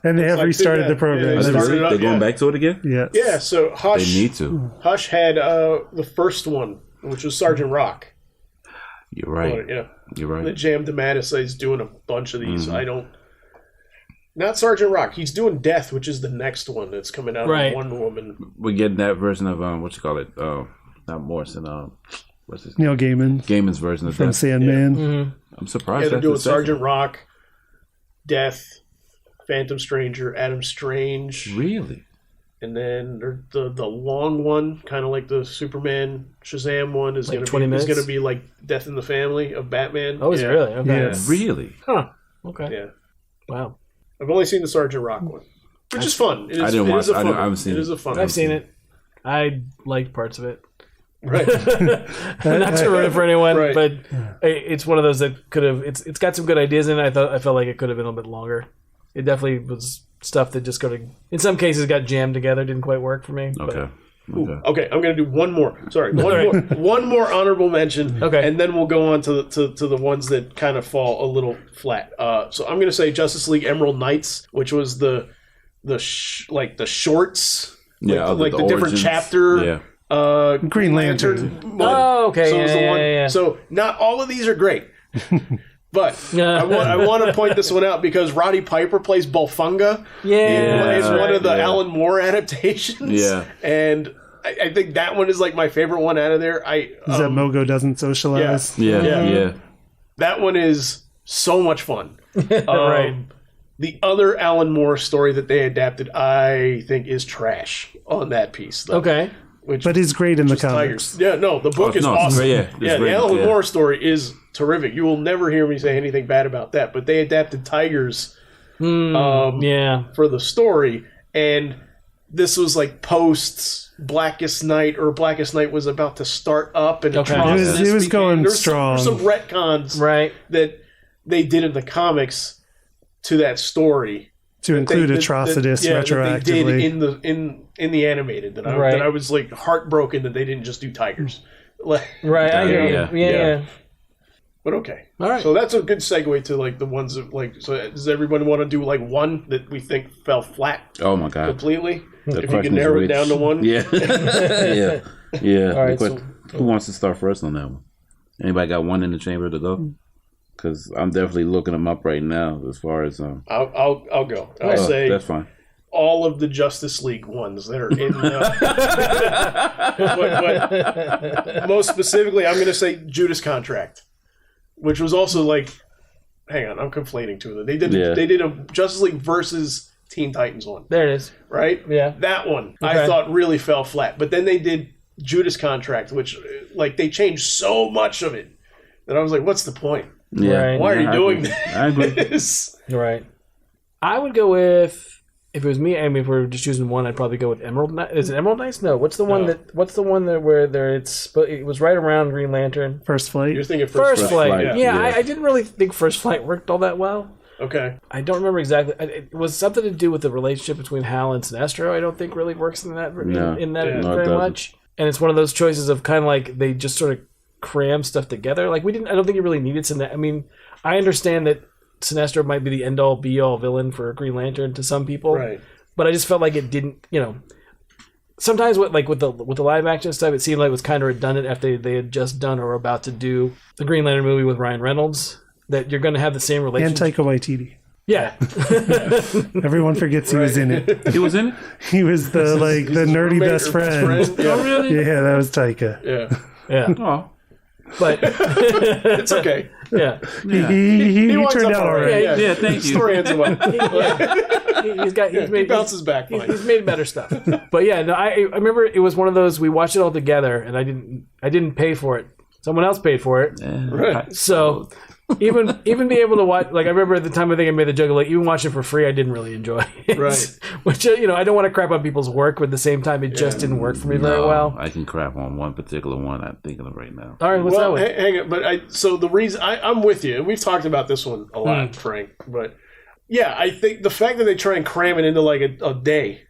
[SPEAKER 4] And they have restarted the program.
[SPEAKER 3] They're going back to it again?
[SPEAKER 4] Yes.
[SPEAKER 1] Yeah, so Hush.
[SPEAKER 3] They need to.
[SPEAKER 1] Hush had the first one, which was Sergeant Rock.
[SPEAKER 3] You're right. You're right.
[SPEAKER 1] That Jam DeMatteis is doing a bunch of these. Not Sergeant Rock. He's doing Death, which is the next one that's coming out of Wonder Woman.
[SPEAKER 3] We're getting that version of not Morrison. What's his
[SPEAKER 4] Neil Gaiman.
[SPEAKER 3] Gaiman's version of
[SPEAKER 4] from
[SPEAKER 3] Death.
[SPEAKER 4] Sandman.
[SPEAKER 1] Yeah.
[SPEAKER 2] Mm-hmm.
[SPEAKER 3] I'm surprised.
[SPEAKER 1] Yeah, they're doing Sergeant Rock, Death, Phantom Stranger, Adam Strange.
[SPEAKER 3] Really?
[SPEAKER 1] And then the long one, kind of like the Superman Shazam one, is going to be like Death in the Family of Batman.
[SPEAKER 2] Oh, is it really? Okay.
[SPEAKER 4] Yes.
[SPEAKER 3] Really?
[SPEAKER 2] Huh. Okay.
[SPEAKER 1] Yeah.
[SPEAKER 2] Wow.
[SPEAKER 1] I've only seen the Sergeant Rock one, which is fun.
[SPEAKER 3] I didn't watch it. I haven't seen it.
[SPEAKER 1] It is a fun.
[SPEAKER 2] I've seen it. I liked parts of it.
[SPEAKER 1] Right.
[SPEAKER 2] Not to ruin it for anyone, but it's one of those that could have. It's got some good ideas in it. I felt like it could have been a little bit longer. It definitely was stuff that just in some cases got jammed together. Didn't quite work for me.
[SPEAKER 3] Okay.
[SPEAKER 1] Okay, I'm going to do one more. Sorry, one more honorable mention.
[SPEAKER 2] Okay,
[SPEAKER 1] and then we'll go on to the ones that kind of fall a little flat. So I'm going to say Justice League Emerald Knights, which was the shorts, like the different chapter.
[SPEAKER 3] Yeah.
[SPEAKER 4] Green Lantern.
[SPEAKER 2] Oh, okay.
[SPEAKER 1] So it was the one. Yeah. So not all of these are great. But I want to point this one out because Roddy Piper plays Bolfunga.
[SPEAKER 2] Yeah.
[SPEAKER 1] It's one of the Alan Moore adaptations.
[SPEAKER 3] Yeah.
[SPEAKER 1] And I think that one is like my favorite one out of there.
[SPEAKER 4] Is that Mogo doesn't socialize?
[SPEAKER 3] Yeah.
[SPEAKER 1] That one is so much fun.
[SPEAKER 2] Right.
[SPEAKER 1] The other Alan Moore story that they adapted, I think, is trash on that piece. Though,
[SPEAKER 2] okay.
[SPEAKER 4] But he's great in the comics.
[SPEAKER 1] Tigers. Yeah, no, the book is awesome. The Alan Moore story is terrific. You will never hear me say anything bad about that. But they adapted Tigers for the story. And this was like post Blackest Night, or Blackest Night was about to start up. And
[SPEAKER 4] it was going strong.
[SPEAKER 1] There's some retcons that they did in the comics to that story. To
[SPEAKER 4] include Atrocitus retroactively.
[SPEAKER 1] That they did in the animated. That I was like heartbroken that they didn't just do Tigers.
[SPEAKER 2] Right, I hear you. Yeah.
[SPEAKER 1] But okay.
[SPEAKER 2] All right.
[SPEAKER 1] So that's a good segue to like the ones that like. So does everybody want to do like one that we think fell flat?
[SPEAKER 3] Oh my god!
[SPEAKER 1] Completely. If you can narrow it down to one.
[SPEAKER 3] Yeah. Yeah.
[SPEAKER 2] All right.
[SPEAKER 3] Who wants to start first on that one? Anybody got one in the chamber to go? Because I'm definitely looking them up right now. As far as
[SPEAKER 1] I'll go. I'll say
[SPEAKER 3] that's fine.
[SPEAKER 1] All of the Justice League ones that are in. But most specifically, I'm going to say Judas Contract, which was also like. Hang on, I'm conflating two of them. They did a Justice League versus Teen Titans one.
[SPEAKER 2] There it is.
[SPEAKER 1] Right?
[SPEAKER 2] Yeah.
[SPEAKER 1] That one I thought really fell flat. But then they did Judas Contract, which like they changed so much of it that I was like, what's the point?
[SPEAKER 3] Yeah.
[SPEAKER 2] Right.
[SPEAKER 1] Why are you doing
[SPEAKER 3] I agree.
[SPEAKER 1] this?
[SPEAKER 2] Right. I would go with, if it was me, I mean, if we were just choosing one, I'd probably go with Emerald Knights. Is it Emerald Knights? No. What's the one where it was right around Green Lantern?
[SPEAKER 4] First Flight.
[SPEAKER 1] You're thinking
[SPEAKER 2] First Flight. Yeah. I didn't really think First Flight worked all that well.
[SPEAKER 1] Okay.
[SPEAKER 2] I don't remember exactly. It was something to do with the relationship between Hal and Sinestro. I don't think really works in that very much. And it's one of those choices of kind of like they just sort of cram stuff together. Like I don't think it really needed Sinestro. I mean, I understand that Sinestro might be the end-all, be-all villain for Green Lantern to some people,
[SPEAKER 1] right?
[SPEAKER 2] But I just felt like it didn't. Sometimes with the live action stuff, it seemed like it was kind of redundant after they had just done or were about to do the Green Lantern movie with Ryan Reynolds. That you're going to have the same relationship.
[SPEAKER 4] And Taika Waititi.
[SPEAKER 2] Yeah.
[SPEAKER 4] Everyone forgets he was in it.
[SPEAKER 3] He was in it?
[SPEAKER 4] He was the nerdy best friend.
[SPEAKER 1] Yeah.
[SPEAKER 2] Oh, really?
[SPEAKER 4] Yeah, that was Taika.
[SPEAKER 2] Yeah.
[SPEAKER 3] Oh.
[SPEAKER 2] But
[SPEAKER 1] it's okay.
[SPEAKER 2] Yeah.
[SPEAKER 4] He turned out all right.
[SPEAKER 1] Yeah,
[SPEAKER 3] thank you.
[SPEAKER 1] Story ends well.
[SPEAKER 2] He
[SPEAKER 1] bounces back fine.
[SPEAKER 2] He's made better stuff. But yeah, no, I remember it was one of those, we watched it all together and I didn't pay for it. Someone else paid for it.
[SPEAKER 1] Right.
[SPEAKER 2] So even be able to watch, like I remember at the time I think I made the joke, like even watching it for free, I didn't really enjoy it.
[SPEAKER 1] Right.
[SPEAKER 2] Which, I don't want to crap on people's work, but at the same time, it just didn't work for me very well.
[SPEAKER 3] I can crap on one particular one I'm thinking of right now.
[SPEAKER 2] All right, what's that one?
[SPEAKER 1] Hang on, but so the reason I'm with you, and we've talked about this one a lot, Frank, but yeah, I think the fact that they try and cram it into like a day.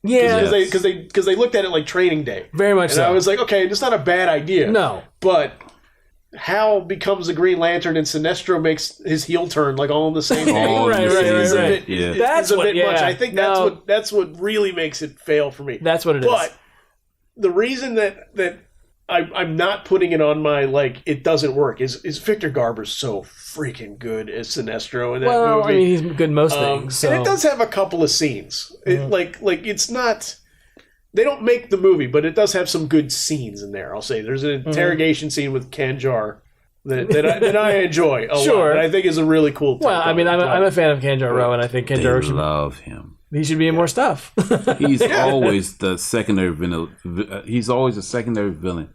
[SPEAKER 2] Yeah.
[SPEAKER 1] Because they looked at it like training day.
[SPEAKER 2] Very much so.
[SPEAKER 1] And I was like, okay, it's not a bad idea.
[SPEAKER 2] No.
[SPEAKER 1] But Hal becomes a Green Lantern and Sinestro makes his heel turn like all in the same day.
[SPEAKER 2] Right.
[SPEAKER 1] That's a bit much. I think that's what really makes it fail for me.
[SPEAKER 2] That's what it is.
[SPEAKER 1] But the reason that I'm not putting it on my like it doesn't work is Victor Garber's so freaking good as Sinestro in that movie.
[SPEAKER 2] I mean, he's good in most things. So.
[SPEAKER 1] And it does have a couple of scenes. Like it's not. They don't make the movie, but it does have some good scenes in there. I'll say there's an interrogation scene with Kanjar that I enjoy a lot. That I think is a really cool.
[SPEAKER 2] Well, I mean, I'm a fan of Kanjar Rao, and I think Kanjar should
[SPEAKER 3] love him.
[SPEAKER 2] He should be in more stuff.
[SPEAKER 3] He's always the secondary villain. He's always a secondary villain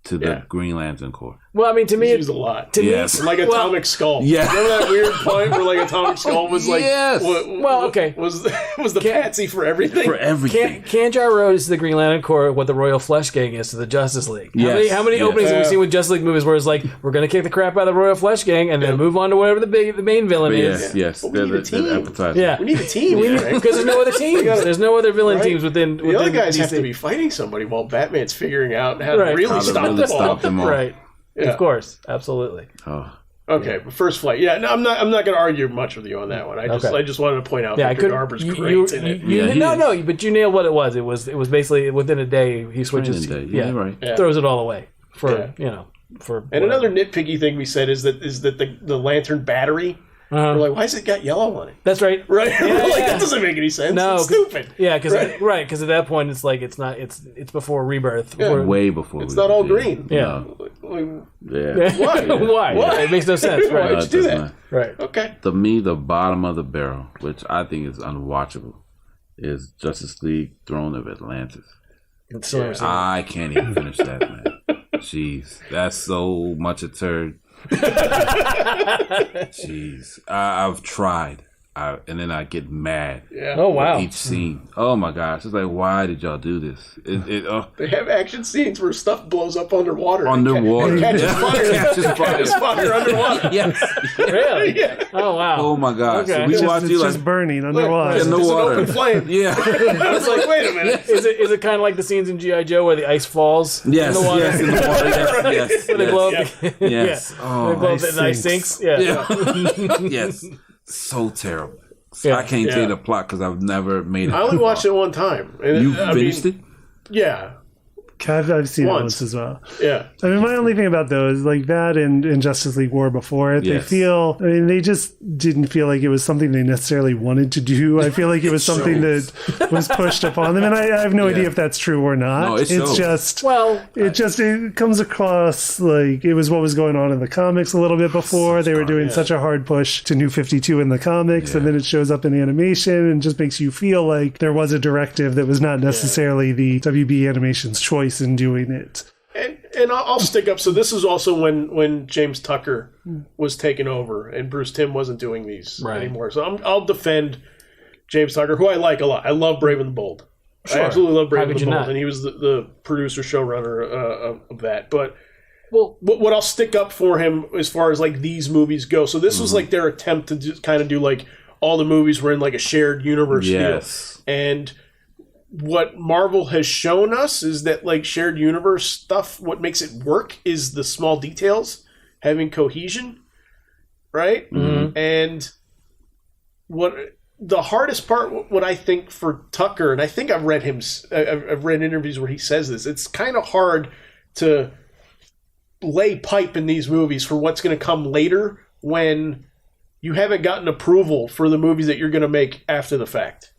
[SPEAKER 3] to the Green Lantern Corps.
[SPEAKER 2] Well, I mean, to me,
[SPEAKER 1] it's used a lot.
[SPEAKER 2] To
[SPEAKER 3] Yes.
[SPEAKER 2] me,
[SPEAKER 1] Like Atomic Skull.
[SPEAKER 3] Yeah.
[SPEAKER 1] Remember that weird point where like Atomic Skull was like,
[SPEAKER 3] Yes.
[SPEAKER 2] okay,
[SPEAKER 1] was the patsy for everything?
[SPEAKER 3] For everything.
[SPEAKER 2] Kanjar Road is to the Green Lantern Corps what the Royal Flesh Gang is to the Justice League.
[SPEAKER 3] Yes.
[SPEAKER 2] How many
[SPEAKER 3] Yes.
[SPEAKER 2] openings have we seen with Justice League movies where it's like, we're going to kick the crap out of the Royal Flesh Gang and then move on to whatever the main villain is?
[SPEAKER 3] Yes.
[SPEAKER 1] But we need a team.
[SPEAKER 3] Appetizer.
[SPEAKER 2] Yeah.
[SPEAKER 1] We need a team.
[SPEAKER 2] Because there's no other teams. There's no other villain
[SPEAKER 1] Right.
[SPEAKER 2] teams within
[SPEAKER 1] The other guys
[SPEAKER 2] DC.
[SPEAKER 1] have to be fighting somebody while Batman's figuring out how to
[SPEAKER 2] Right.
[SPEAKER 1] really
[SPEAKER 3] How to
[SPEAKER 1] stop
[SPEAKER 3] really
[SPEAKER 1] them all.
[SPEAKER 3] stop them all.
[SPEAKER 2] Right.
[SPEAKER 1] Yeah.
[SPEAKER 2] Of course. Absolutely.
[SPEAKER 3] Oh.
[SPEAKER 1] Okay, but First Flight. Yeah, no, I'm not going to argue much with you on that one. I just wanted to point out that Garber's great in it.
[SPEAKER 2] But you nailed what it was. It was basically within a day he switches.
[SPEAKER 3] Training day. Yeah, right.
[SPEAKER 1] Yeah.
[SPEAKER 2] Throws it all away for
[SPEAKER 1] And
[SPEAKER 2] whatever.
[SPEAKER 1] another nitpicky thing we said is that the lantern battery. We're like, why has it got yellow on it?
[SPEAKER 2] That's right.
[SPEAKER 1] Right? We're like, that doesn't make any sense.
[SPEAKER 2] No,
[SPEAKER 1] It's stupid.
[SPEAKER 2] Yeah, because
[SPEAKER 1] Right.
[SPEAKER 2] at that point it's like it's not it's before Rebirth.
[SPEAKER 1] Yeah.
[SPEAKER 2] Where-
[SPEAKER 3] Way before.
[SPEAKER 1] It's not all green.
[SPEAKER 2] Yeah.
[SPEAKER 1] Like,
[SPEAKER 3] Yeah.
[SPEAKER 1] why?
[SPEAKER 2] Why?
[SPEAKER 1] Why?
[SPEAKER 2] It makes no sense.
[SPEAKER 1] Why
[SPEAKER 2] Right.
[SPEAKER 1] would you do
[SPEAKER 3] does
[SPEAKER 1] that?
[SPEAKER 3] not.
[SPEAKER 2] Right.
[SPEAKER 1] Okay.
[SPEAKER 3] To me, the bottom of the barrel, which I think is unwatchable, is Justice League Throne of Atlantis.
[SPEAKER 2] It's so
[SPEAKER 3] I can't even finish that, man. Jeez, that's so much a turd. Jeez, I've tried, and then I get mad.
[SPEAKER 1] Yeah.
[SPEAKER 2] Oh wow.
[SPEAKER 3] Each scene. Oh my gosh, it's like, why did y'all do this?
[SPEAKER 1] They have action scenes where stuff blows up underwater.
[SPEAKER 3] Underwater.
[SPEAKER 1] And catches fire.
[SPEAKER 3] Catches fire.
[SPEAKER 1] Catches fire underwater.
[SPEAKER 3] Yes.
[SPEAKER 2] Really?
[SPEAKER 1] Yeah.
[SPEAKER 2] Oh wow.
[SPEAKER 3] Oh my gosh.
[SPEAKER 2] Okay.
[SPEAKER 3] So we watch
[SPEAKER 4] It's
[SPEAKER 3] you
[SPEAKER 4] just
[SPEAKER 3] like
[SPEAKER 4] burning underwater.
[SPEAKER 3] in the
[SPEAKER 1] It's
[SPEAKER 3] water.
[SPEAKER 1] an open flame.
[SPEAKER 3] Yeah.
[SPEAKER 1] I was like, wait a minute.
[SPEAKER 2] Is it kind of like the scenes in G.I. Joe where the ice falls
[SPEAKER 3] Yes.
[SPEAKER 2] in the water?
[SPEAKER 3] Yes. In the water. Yes. Yes.
[SPEAKER 2] Where they blow up.
[SPEAKER 3] Yes.
[SPEAKER 2] Yeah.
[SPEAKER 3] Oh.
[SPEAKER 2] They blow up
[SPEAKER 4] ice
[SPEAKER 2] and the ice
[SPEAKER 4] sinks.
[SPEAKER 2] sinks. Yeah.
[SPEAKER 3] Yeah. Yes. So terrible.
[SPEAKER 2] Yeah.
[SPEAKER 3] I can't tell you
[SPEAKER 1] Yeah.
[SPEAKER 3] the plot because I've never made it.
[SPEAKER 1] I only watched it one time. And
[SPEAKER 3] You finished it?
[SPEAKER 1] Yeah.
[SPEAKER 4] I've seen it
[SPEAKER 1] Once.
[SPEAKER 4] once as well.
[SPEAKER 1] Yeah.
[SPEAKER 4] I mean, my only thing about those, like that and Justice League War before it,
[SPEAKER 3] Yes.
[SPEAKER 4] they just didn't feel like it was something they necessarily wanted to do. I feel like it was something that was pushed upon them, and I have no idea if that's true or not.
[SPEAKER 3] No, it's so.
[SPEAKER 4] just,
[SPEAKER 2] Well,
[SPEAKER 4] it comes across like it was what was going on in the comics a little bit before. They were doing such a hard push to New 52 in the comics, and then it shows up in animation and just makes you feel like there was a directive that was not necessarily the WB Animation's choice in doing it.
[SPEAKER 1] And I'll stick up. So this is also when James Tucker was taken over and Bruce Timm wasn't doing these anymore. So I'll defend James Tucker, who I like a lot. I love Brave and the Bold.
[SPEAKER 2] Sure.
[SPEAKER 1] I absolutely love Brave
[SPEAKER 2] How
[SPEAKER 1] and
[SPEAKER 2] could
[SPEAKER 1] the
[SPEAKER 2] you
[SPEAKER 1] Bold,
[SPEAKER 2] not?
[SPEAKER 1] and he was the producer showrunner of that. But
[SPEAKER 2] well,
[SPEAKER 1] what I'll stick up for him as far as like these movies go. So this was like their attempt to just kind of do like all the movies were in like a shared universe
[SPEAKER 3] Yes.
[SPEAKER 1] deal. And what Marvel has shown us is that like shared universe stuff, what makes it work is the small details, having cohesion, right?
[SPEAKER 2] Mm-hmm.
[SPEAKER 1] And what the hardest part, what I think for Tucker, and I think I've read interviews where he says this, it's kind of hard to lay pipe in these movies for what's going to come later when you haven't gotten approval for the movies that you're going to make after the fact.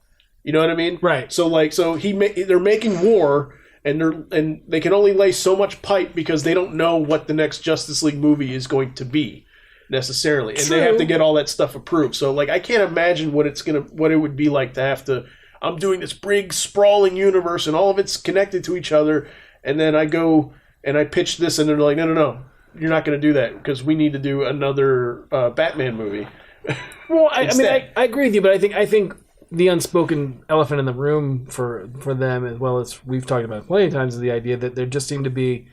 [SPEAKER 1] You know what I mean?
[SPEAKER 2] Right.
[SPEAKER 1] So they're making War, and they can only lay so much pipe because they don't know what the next Justice League movie is going to be necessarily, and they have to get all that stuff approved. So like I can't imagine what it would be like to have to. I'm doing this big sprawling universe, and all of it's connected to each other, and then I go and I pitch this, and they're like, no, you're not going to do that because we need to do another Batman movie.
[SPEAKER 2] Well, I mean, I agree with you, but I think the unspoken elephant in the room for them, as well as we've talked about plenty of times, is the idea that there just seemed to be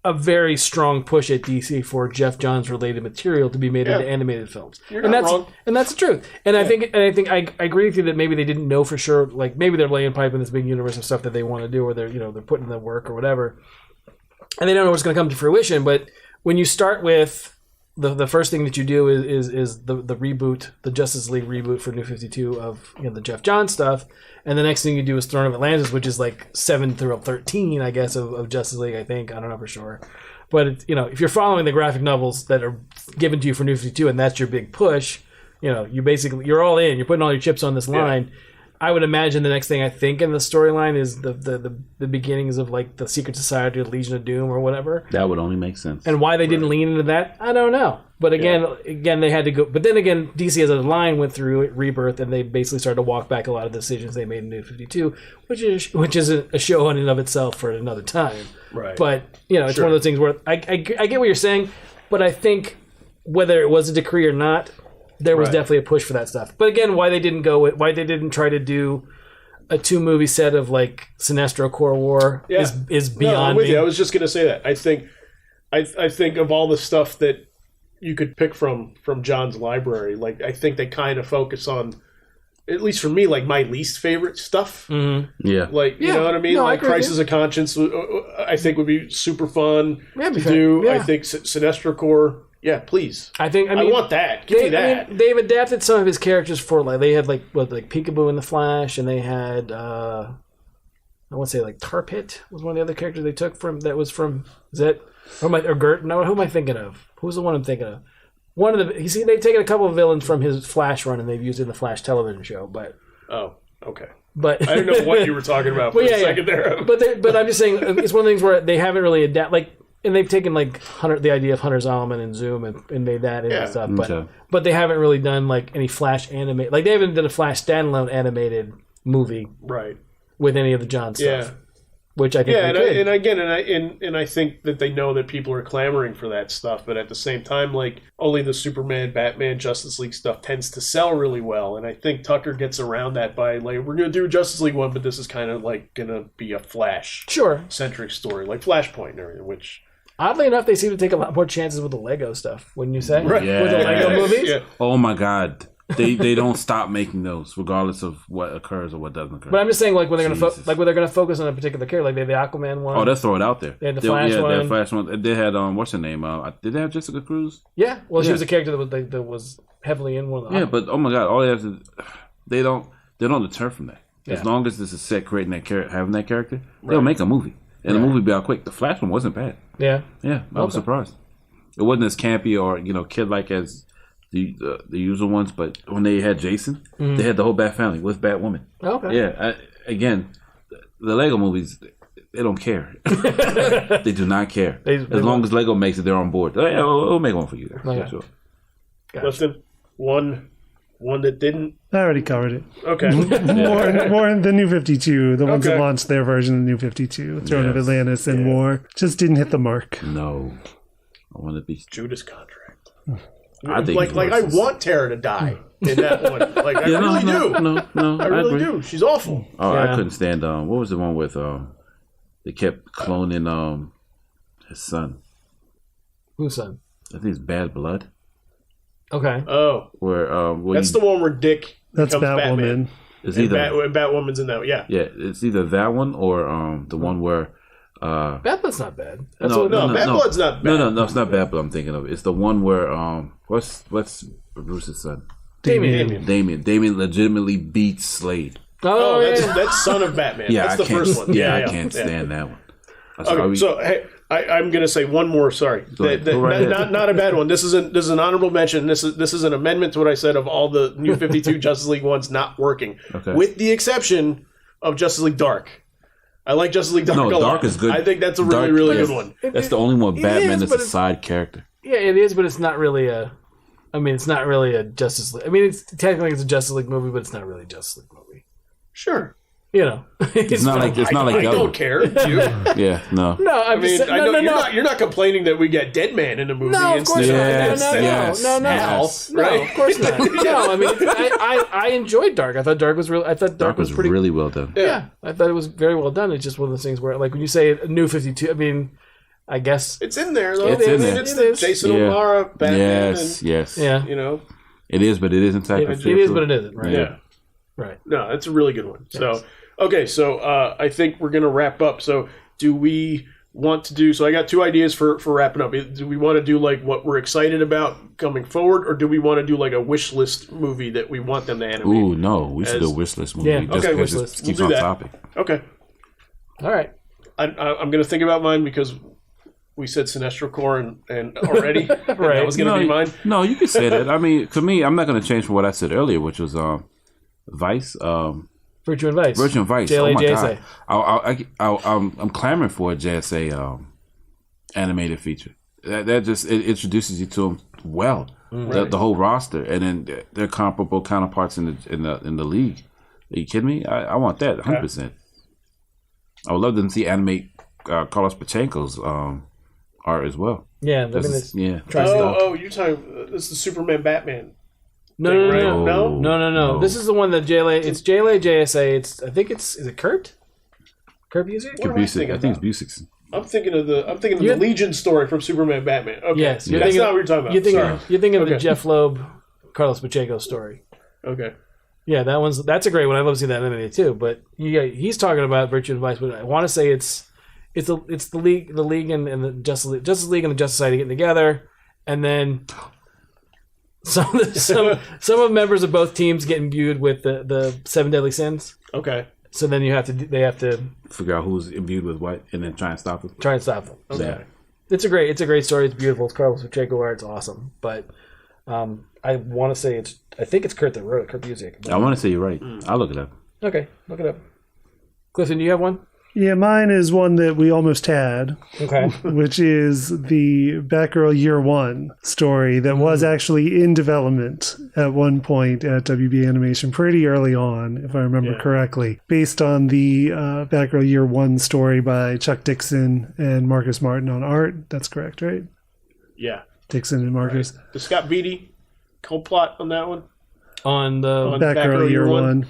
[SPEAKER 2] a very strong push at DC for Jeff Johns related material to be made into animated films.
[SPEAKER 1] You're not wrong.
[SPEAKER 2] And that's the truth. And I think I agree with you that maybe they didn't know for sure, like maybe they're laying pipe in this big universe of stuff that they want to do, or they're putting in the work or whatever, and they don't know what's going to come to fruition. But when you start with the first thing that you do is the reboot, the Justice League reboot for New 52 of the Jeff Johns stuff, and the next thing you do is Throne of Atlantis, which is like 7 through 13, I guess, of Justice League. I think, I don't know for sure, but if you're following the graphic novels that are given to you for New 52, and that's your big push, you're all in. You're putting all your chips on this line. I would imagine the next thing I think in the storyline is the beginnings of like the Secret Society or Legion of Doom or whatever.
[SPEAKER 3] That would only make sense.
[SPEAKER 2] And why they didn't lean into that, I don't know. But again, they had to go. But then again, DC as a line went through Rebirth, and they basically started to walk back a lot of decisions they made in New 52, which is a show in and of itself for another time.
[SPEAKER 1] Right.
[SPEAKER 2] But it's one of those things where I get what you're saying, but I think whether it was a decree or not, there was definitely a push for that stuff. But again, why they didn't try to do a 2-movie set of like Sinestro Core War is beyond me.
[SPEAKER 1] I was just going to say that. I think of all the stuff that you could pick from John's library, like I think they kind of focus on, at least for me, like my least favorite stuff.
[SPEAKER 3] Mm-hmm. Yeah.
[SPEAKER 1] Like, you know what I mean?
[SPEAKER 2] No,
[SPEAKER 1] like Crisis of Conscience, I think would be super fun to do.
[SPEAKER 2] Yeah.
[SPEAKER 1] I think Sinestro Core, please. I want that. Give me that.
[SPEAKER 2] They've adapted some of his characters for like they had like Peekaboo in the Flash, and they had I want to say like Tar Pit was one of the other characters they took from Gert? No, who am I thinking of? Who's the one I'm thinking of? They've taken a couple of villains from his Flash run and they've used it in the Flash television show. But
[SPEAKER 1] okay.
[SPEAKER 2] But
[SPEAKER 1] I didn't know what you were talking about for a second there.
[SPEAKER 2] But I'm just saying it's one of the things where they haven't really adapted and they've taken like the idea of Hunter Zolomon and Zoom and made that into stuff. But they haven't really done like any Flash animate. Like they haven't done a Flash standalone animated movie with any of the John stuff. Yeah. Which I think
[SPEAKER 1] and I think that they know that people are clamoring for that stuff, but at the same time, like only the Superman, Batman, Justice League stuff tends to sell really well, and I think Tucker gets around that by like we're going to do a Justice League one, but this is kind of like going to be a Flash centric story, like Flashpoint and everything. Which
[SPEAKER 2] oddly enough, they seem to take a lot more chances with the Lego stuff. Wouldn't you say? Right.
[SPEAKER 3] Yeah.
[SPEAKER 2] With the Lego movies.
[SPEAKER 3] Yeah. Oh my God. They don't stop making those, regardless of what occurs or what doesn't occur.
[SPEAKER 2] But I'm just saying, like when they're going to focus on a particular character, like they had the Aquaman one.
[SPEAKER 3] Oh, they'll throw it out there.
[SPEAKER 2] They had the Flash one.
[SPEAKER 3] The Flash one. They had what's her name? Did they have Jessica Cruz?
[SPEAKER 2] Yeah. Well, she was a character that was heavily in one of the.
[SPEAKER 3] Yeah, but oh my God, all they have to they don't deter from that. Yeah. As long as this is set creating that having that character, they'll make a movie, and the movie be out quick. The Flash one wasn't bad.
[SPEAKER 2] Yeah.
[SPEAKER 3] Yeah, I was surprised. It wasn't as campy or kid-like as the usual ones, but when they had Jason, they had the whole Bat family with Batwoman.
[SPEAKER 2] Okay.
[SPEAKER 3] Yeah. Again, the Lego movies, they don't care. They do not care. As long as Lego makes it, they're on board. Yeah, we'll make one for you there.
[SPEAKER 2] Okay.
[SPEAKER 3] Sure.
[SPEAKER 1] Gotcha. Listen, one that didn't.
[SPEAKER 4] I already covered it.
[SPEAKER 1] Okay.
[SPEAKER 4] more in the New 52, the ones that launched their version of the New 52, Throne of Atlantis and more, just didn't hit the mark.
[SPEAKER 3] No. I want to be
[SPEAKER 1] Judas Contract.
[SPEAKER 3] I think
[SPEAKER 1] I want Tara to die in that one. Like I really do.
[SPEAKER 3] No,
[SPEAKER 1] I really do. She's awful.
[SPEAKER 3] Oh, I couldn't stand. What was the one with they kept cloning his son?
[SPEAKER 2] Whose son?
[SPEAKER 3] I think it's Bad Blood.
[SPEAKER 2] Okay.
[SPEAKER 1] Oh,
[SPEAKER 3] where
[SPEAKER 1] that's the one where Dick
[SPEAKER 4] that's
[SPEAKER 1] becomes
[SPEAKER 4] Batwoman.
[SPEAKER 1] Batman.
[SPEAKER 3] It's either
[SPEAKER 1] Batwoman's in that. Yeah.
[SPEAKER 3] Yeah, it's either that one or the one where.
[SPEAKER 2] Bad Blood's not bad.
[SPEAKER 1] Bad Blood's not bad.
[SPEAKER 3] No, it's not Bad Blood. I'm thinking of. It's the one where what's Bruce's son? Damien legitimately beats Slade.
[SPEAKER 2] Oh,
[SPEAKER 1] that's Son of Batman.
[SPEAKER 3] Yeah,
[SPEAKER 1] that's the first one.
[SPEAKER 3] Yeah, I can't stand that one.
[SPEAKER 1] Okay, so hey, I'm going to say one more. Sorry, not a bad one. This is an honorable mention. This is an amendment to what I said of all the New 52 Justice League ones not working, with the exception of Justice League Dark. I like Justice League Dark a lot.
[SPEAKER 3] Dark is good.
[SPEAKER 1] I think that's a really good one.
[SPEAKER 3] That's the only one Batman that's a side character.
[SPEAKER 2] Yeah, it is, but it's not really a. I mean, it's not really a Justice League. I mean, it's technically a Justice League movie, but it's not really a Justice League movie.
[SPEAKER 1] Sure.
[SPEAKER 3] It's not like
[SPEAKER 1] I don't care. You?
[SPEAKER 3] Yeah, no.
[SPEAKER 2] No, I mean,
[SPEAKER 1] you're not complaining that we get Dead Man in the movie.
[SPEAKER 2] No, of course not.
[SPEAKER 3] Yes.
[SPEAKER 2] No, of course not. No, I mean, I enjoyed Dark. I thought Dark was real. I thought Dark was pretty
[SPEAKER 3] really well done.
[SPEAKER 2] Yeah, I thought it was very well done. It's just one of those things where, like, when you say New 52, I mean, I guess
[SPEAKER 1] it's in there though.
[SPEAKER 3] It's in there.
[SPEAKER 1] It's the Jason O'Mara Batman.
[SPEAKER 3] Yes.
[SPEAKER 2] Yeah.
[SPEAKER 3] It is, but it isn't.
[SPEAKER 2] It is, but it isn't. Right.
[SPEAKER 1] Yeah.
[SPEAKER 2] Right.
[SPEAKER 1] No, it's a really good one. So. Okay, so I think we're going to wrap up. So do we want to do... So I got two ideas for wrapping up. Do we want to do like what we're excited about coming forward, or do we want to do like a wish list movie that we want them to animate?
[SPEAKER 3] Ooh, no. We should do a wish list movie.
[SPEAKER 2] Yeah.
[SPEAKER 3] Okay,
[SPEAKER 1] wish list.
[SPEAKER 3] It keeps on topic.
[SPEAKER 1] Okay.
[SPEAKER 2] All right.
[SPEAKER 1] I'm going to think about mine because we said Sinestro Core and already. Right. That was going to be mine.
[SPEAKER 3] No, you can say that. I mean, to me, I'm not going to change from what I said earlier, which was Vice...
[SPEAKER 2] Virtue and Vice.
[SPEAKER 3] Oh my God! I'm clamoring for a JSA animated feature. That just it introduces you to him well. The whole roster, and then they're comparable counterparts in the league. Are you kidding me? I want that 100%. I would love them to see animate Carlos Pachenko's art as well.
[SPEAKER 2] Yeah,
[SPEAKER 3] you're talking.
[SPEAKER 1] This is the Superman Batman.
[SPEAKER 2] No. This is the one that JLA. It's JLA JSA. I think is it Kurt? Kurt Busiek?
[SPEAKER 3] I think it's Busiek.
[SPEAKER 1] I'm thinking of the Legion story from Superman Batman. Okay.
[SPEAKER 2] Yes,
[SPEAKER 1] that's not what you're talking about.
[SPEAKER 2] You're thinking of the Jeff Loeb, Carlos Pacheco story.
[SPEAKER 1] Okay.
[SPEAKER 2] Yeah, that's a great one. I love seeing that animated too. But he's talking about Virtue and Vice. But I want to say it's the league and the Justice League and the Justice Society getting together, and then some of members of both teams get imbued with the 7 deadly sins.
[SPEAKER 1] Okay.
[SPEAKER 2] So then they have to
[SPEAKER 3] figure out who's imbued with what, and then try and stop them.
[SPEAKER 2] Okay.
[SPEAKER 3] Yeah.
[SPEAKER 2] It's a great story. It's beautiful. It's Carlos Pacheco art. It's awesome. But I want to say I think it's Kurt that wrote it, Kurt Busiek.
[SPEAKER 3] I want to say you're right. I'll look it up.
[SPEAKER 2] Okay, look it up. Clifton, do you have one?
[SPEAKER 4] Yeah, mine is one that we almost had.
[SPEAKER 2] Okay.
[SPEAKER 4] Which is the Batgirl Year One story that was actually in development at one point at WB Animation pretty early on, if I remember correctly, based on the Batgirl Year One story by Chuck Dixon and Marcus Martin on art. That's correct, right?
[SPEAKER 1] Yeah.
[SPEAKER 4] Dixon and Marcus.
[SPEAKER 1] Right. The Scott Beatty co-plot on that one?
[SPEAKER 2] On the
[SPEAKER 4] Batgirl Year One.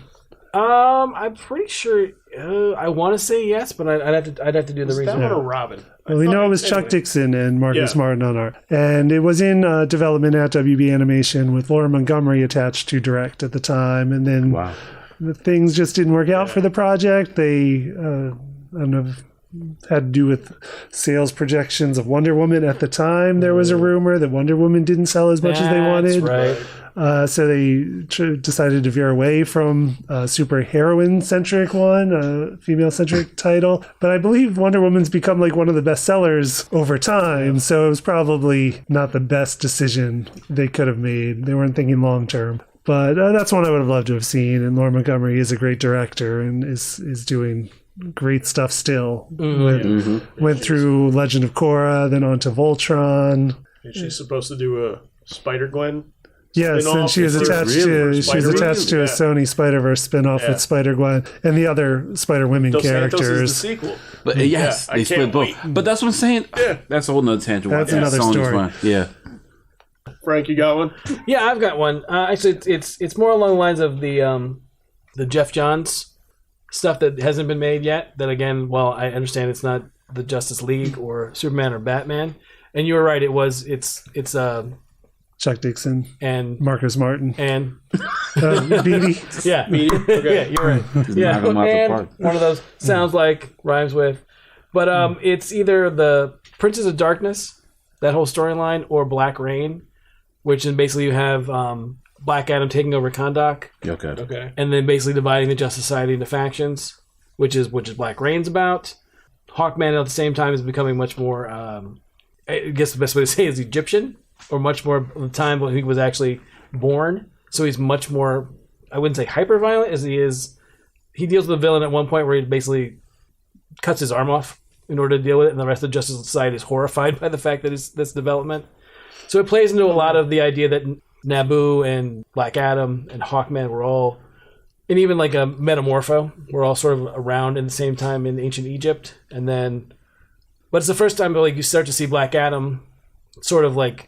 [SPEAKER 2] I'm pretty sure. I want to say yes, but I'd have to do the research.
[SPEAKER 1] That one or Robin?
[SPEAKER 4] Well, we know it was Chuck Dixon and Marcus Martin on art, and it was in development at WB Animation with Laura Montgomery attached to direct at the time, and then things just didn't work out for the project. They, I don't know, had to do with sales projections of Wonder Woman at the time. There was a rumor that Wonder Woman didn't sell as much as they wanted.
[SPEAKER 2] Right.
[SPEAKER 4] So they decided to veer away from a super heroine-centric one, a female-centric title. But I believe Wonder Woman's become like one of the best sellers over time, so it was probably not the best decision they could have made. They weren't thinking long-term. But that's one I would have loved to have seen, and Laura Montgomery is a great director and is doing great stuff still. Went through Legend of Korra, then on to Voltron.
[SPEAKER 1] And she's supposed to do a Spider-Gwen.
[SPEAKER 4] Yes, and she was attached to a Sony Spider-Verse spin-off with Spider-Gwen and the other Spider-Women characters.
[SPEAKER 1] Santos is the sequel.
[SPEAKER 3] But they split both. But that's what I'm saying. Yeah. That's a whole nother tangent.
[SPEAKER 4] That's another story.
[SPEAKER 3] One. Yeah.
[SPEAKER 1] Frank, you got one?
[SPEAKER 2] Yeah, I've got one. Actually, it's more along the lines of the Jeff Johns stuff that hasn't been made yet. That again, well, I understand it's not the Justice League or Superman or Batman. And you were right. It's
[SPEAKER 4] Chuck Dixon
[SPEAKER 2] and
[SPEAKER 4] Marcus Martin
[SPEAKER 2] and
[SPEAKER 4] Beatty.
[SPEAKER 2] Yeah, Beatty. Okay. Yeah, you're right. And one of those sounds like rhymes with, but it's either the Princes of Darkness, that whole storyline, or Black Rain, which is basically you have Black Adam taking over Kahndaq.
[SPEAKER 1] Okay.
[SPEAKER 2] And then basically dividing the Justice Society into factions, which is Black Rain's about. Hawkman at the same time is becoming much more. I guess the best way to say it is Egyptian. Or much more of the time when he was actually born. So he's much more, I wouldn't say hyper-violent as he is. He deals with a villain at one point where he basically cuts his arm off in order to deal with it, and the rest of Justice Society is horrified by the fact that it's this development. So it plays into a lot of the idea that Naboo and Black Adam and Hawkman were all, and even like a Metamorpho, were all sort of around in the same time in ancient Egypt. And then, but it's the first time like you start to see Black Adam sort of like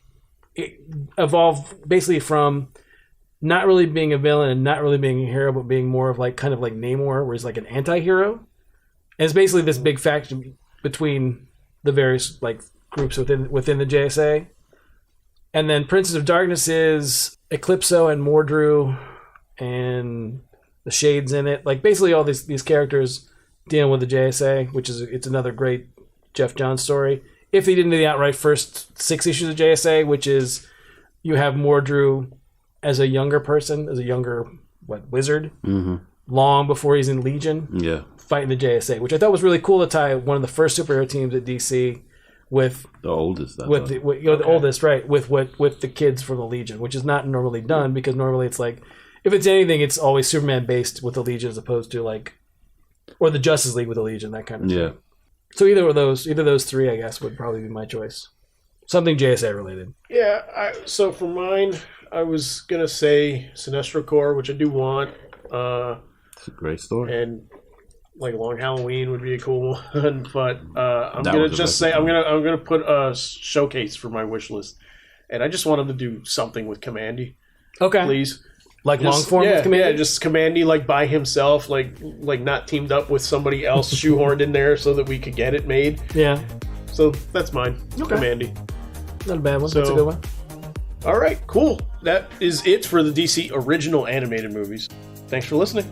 [SPEAKER 2] evolve basically from not really being a villain and not really being a hero, but being more of like kind of like Namor, where he's like an anti-hero. And it's basically this big faction between the various like groups within the JSA. And then Princes of Darkness is Eclipso and Mordru and the Shades in it. Like basically all these characters dealing with the JSA, which is it's another great Jeff Johns story. If he didn't do the outright first 6 issues of JSA, which is you have Mordru as a younger person, as a younger wizard, long before he's in Legion, fighting the JSA, which I thought was really cool to tie one of the first superhero teams at DC with
[SPEAKER 3] the oldest,
[SPEAKER 2] the oldest, right? With the kids from the Legion, which is not normally done because normally it's like if it's anything, it's always Superman based with the Legion as opposed to like or the Justice League with the Legion, that kind of thing. So either of those three, I guess, would probably be my choice. Something JSA related.
[SPEAKER 1] Yeah, so for mine, I was going to say Sinestro Corps, which I do want.
[SPEAKER 3] It's a great story.
[SPEAKER 1] And like Long Halloween would be a cool one, but I'm going to just say I'm going to put a showcase for my wish list. And I just want him to do something with Commandy.
[SPEAKER 2] Okay.
[SPEAKER 1] Please.
[SPEAKER 2] Like long form with Commandy?
[SPEAKER 1] Yeah, just Commandy like by himself, like not teamed up with somebody else shoehorned in there so that we could get it made.
[SPEAKER 2] Yeah.
[SPEAKER 1] So that's mine.
[SPEAKER 2] Okay.
[SPEAKER 1] Commandy.
[SPEAKER 2] Not a bad one. That's a good one.
[SPEAKER 1] All right, cool. That is it for the DC original animated movies. Thanks for listening.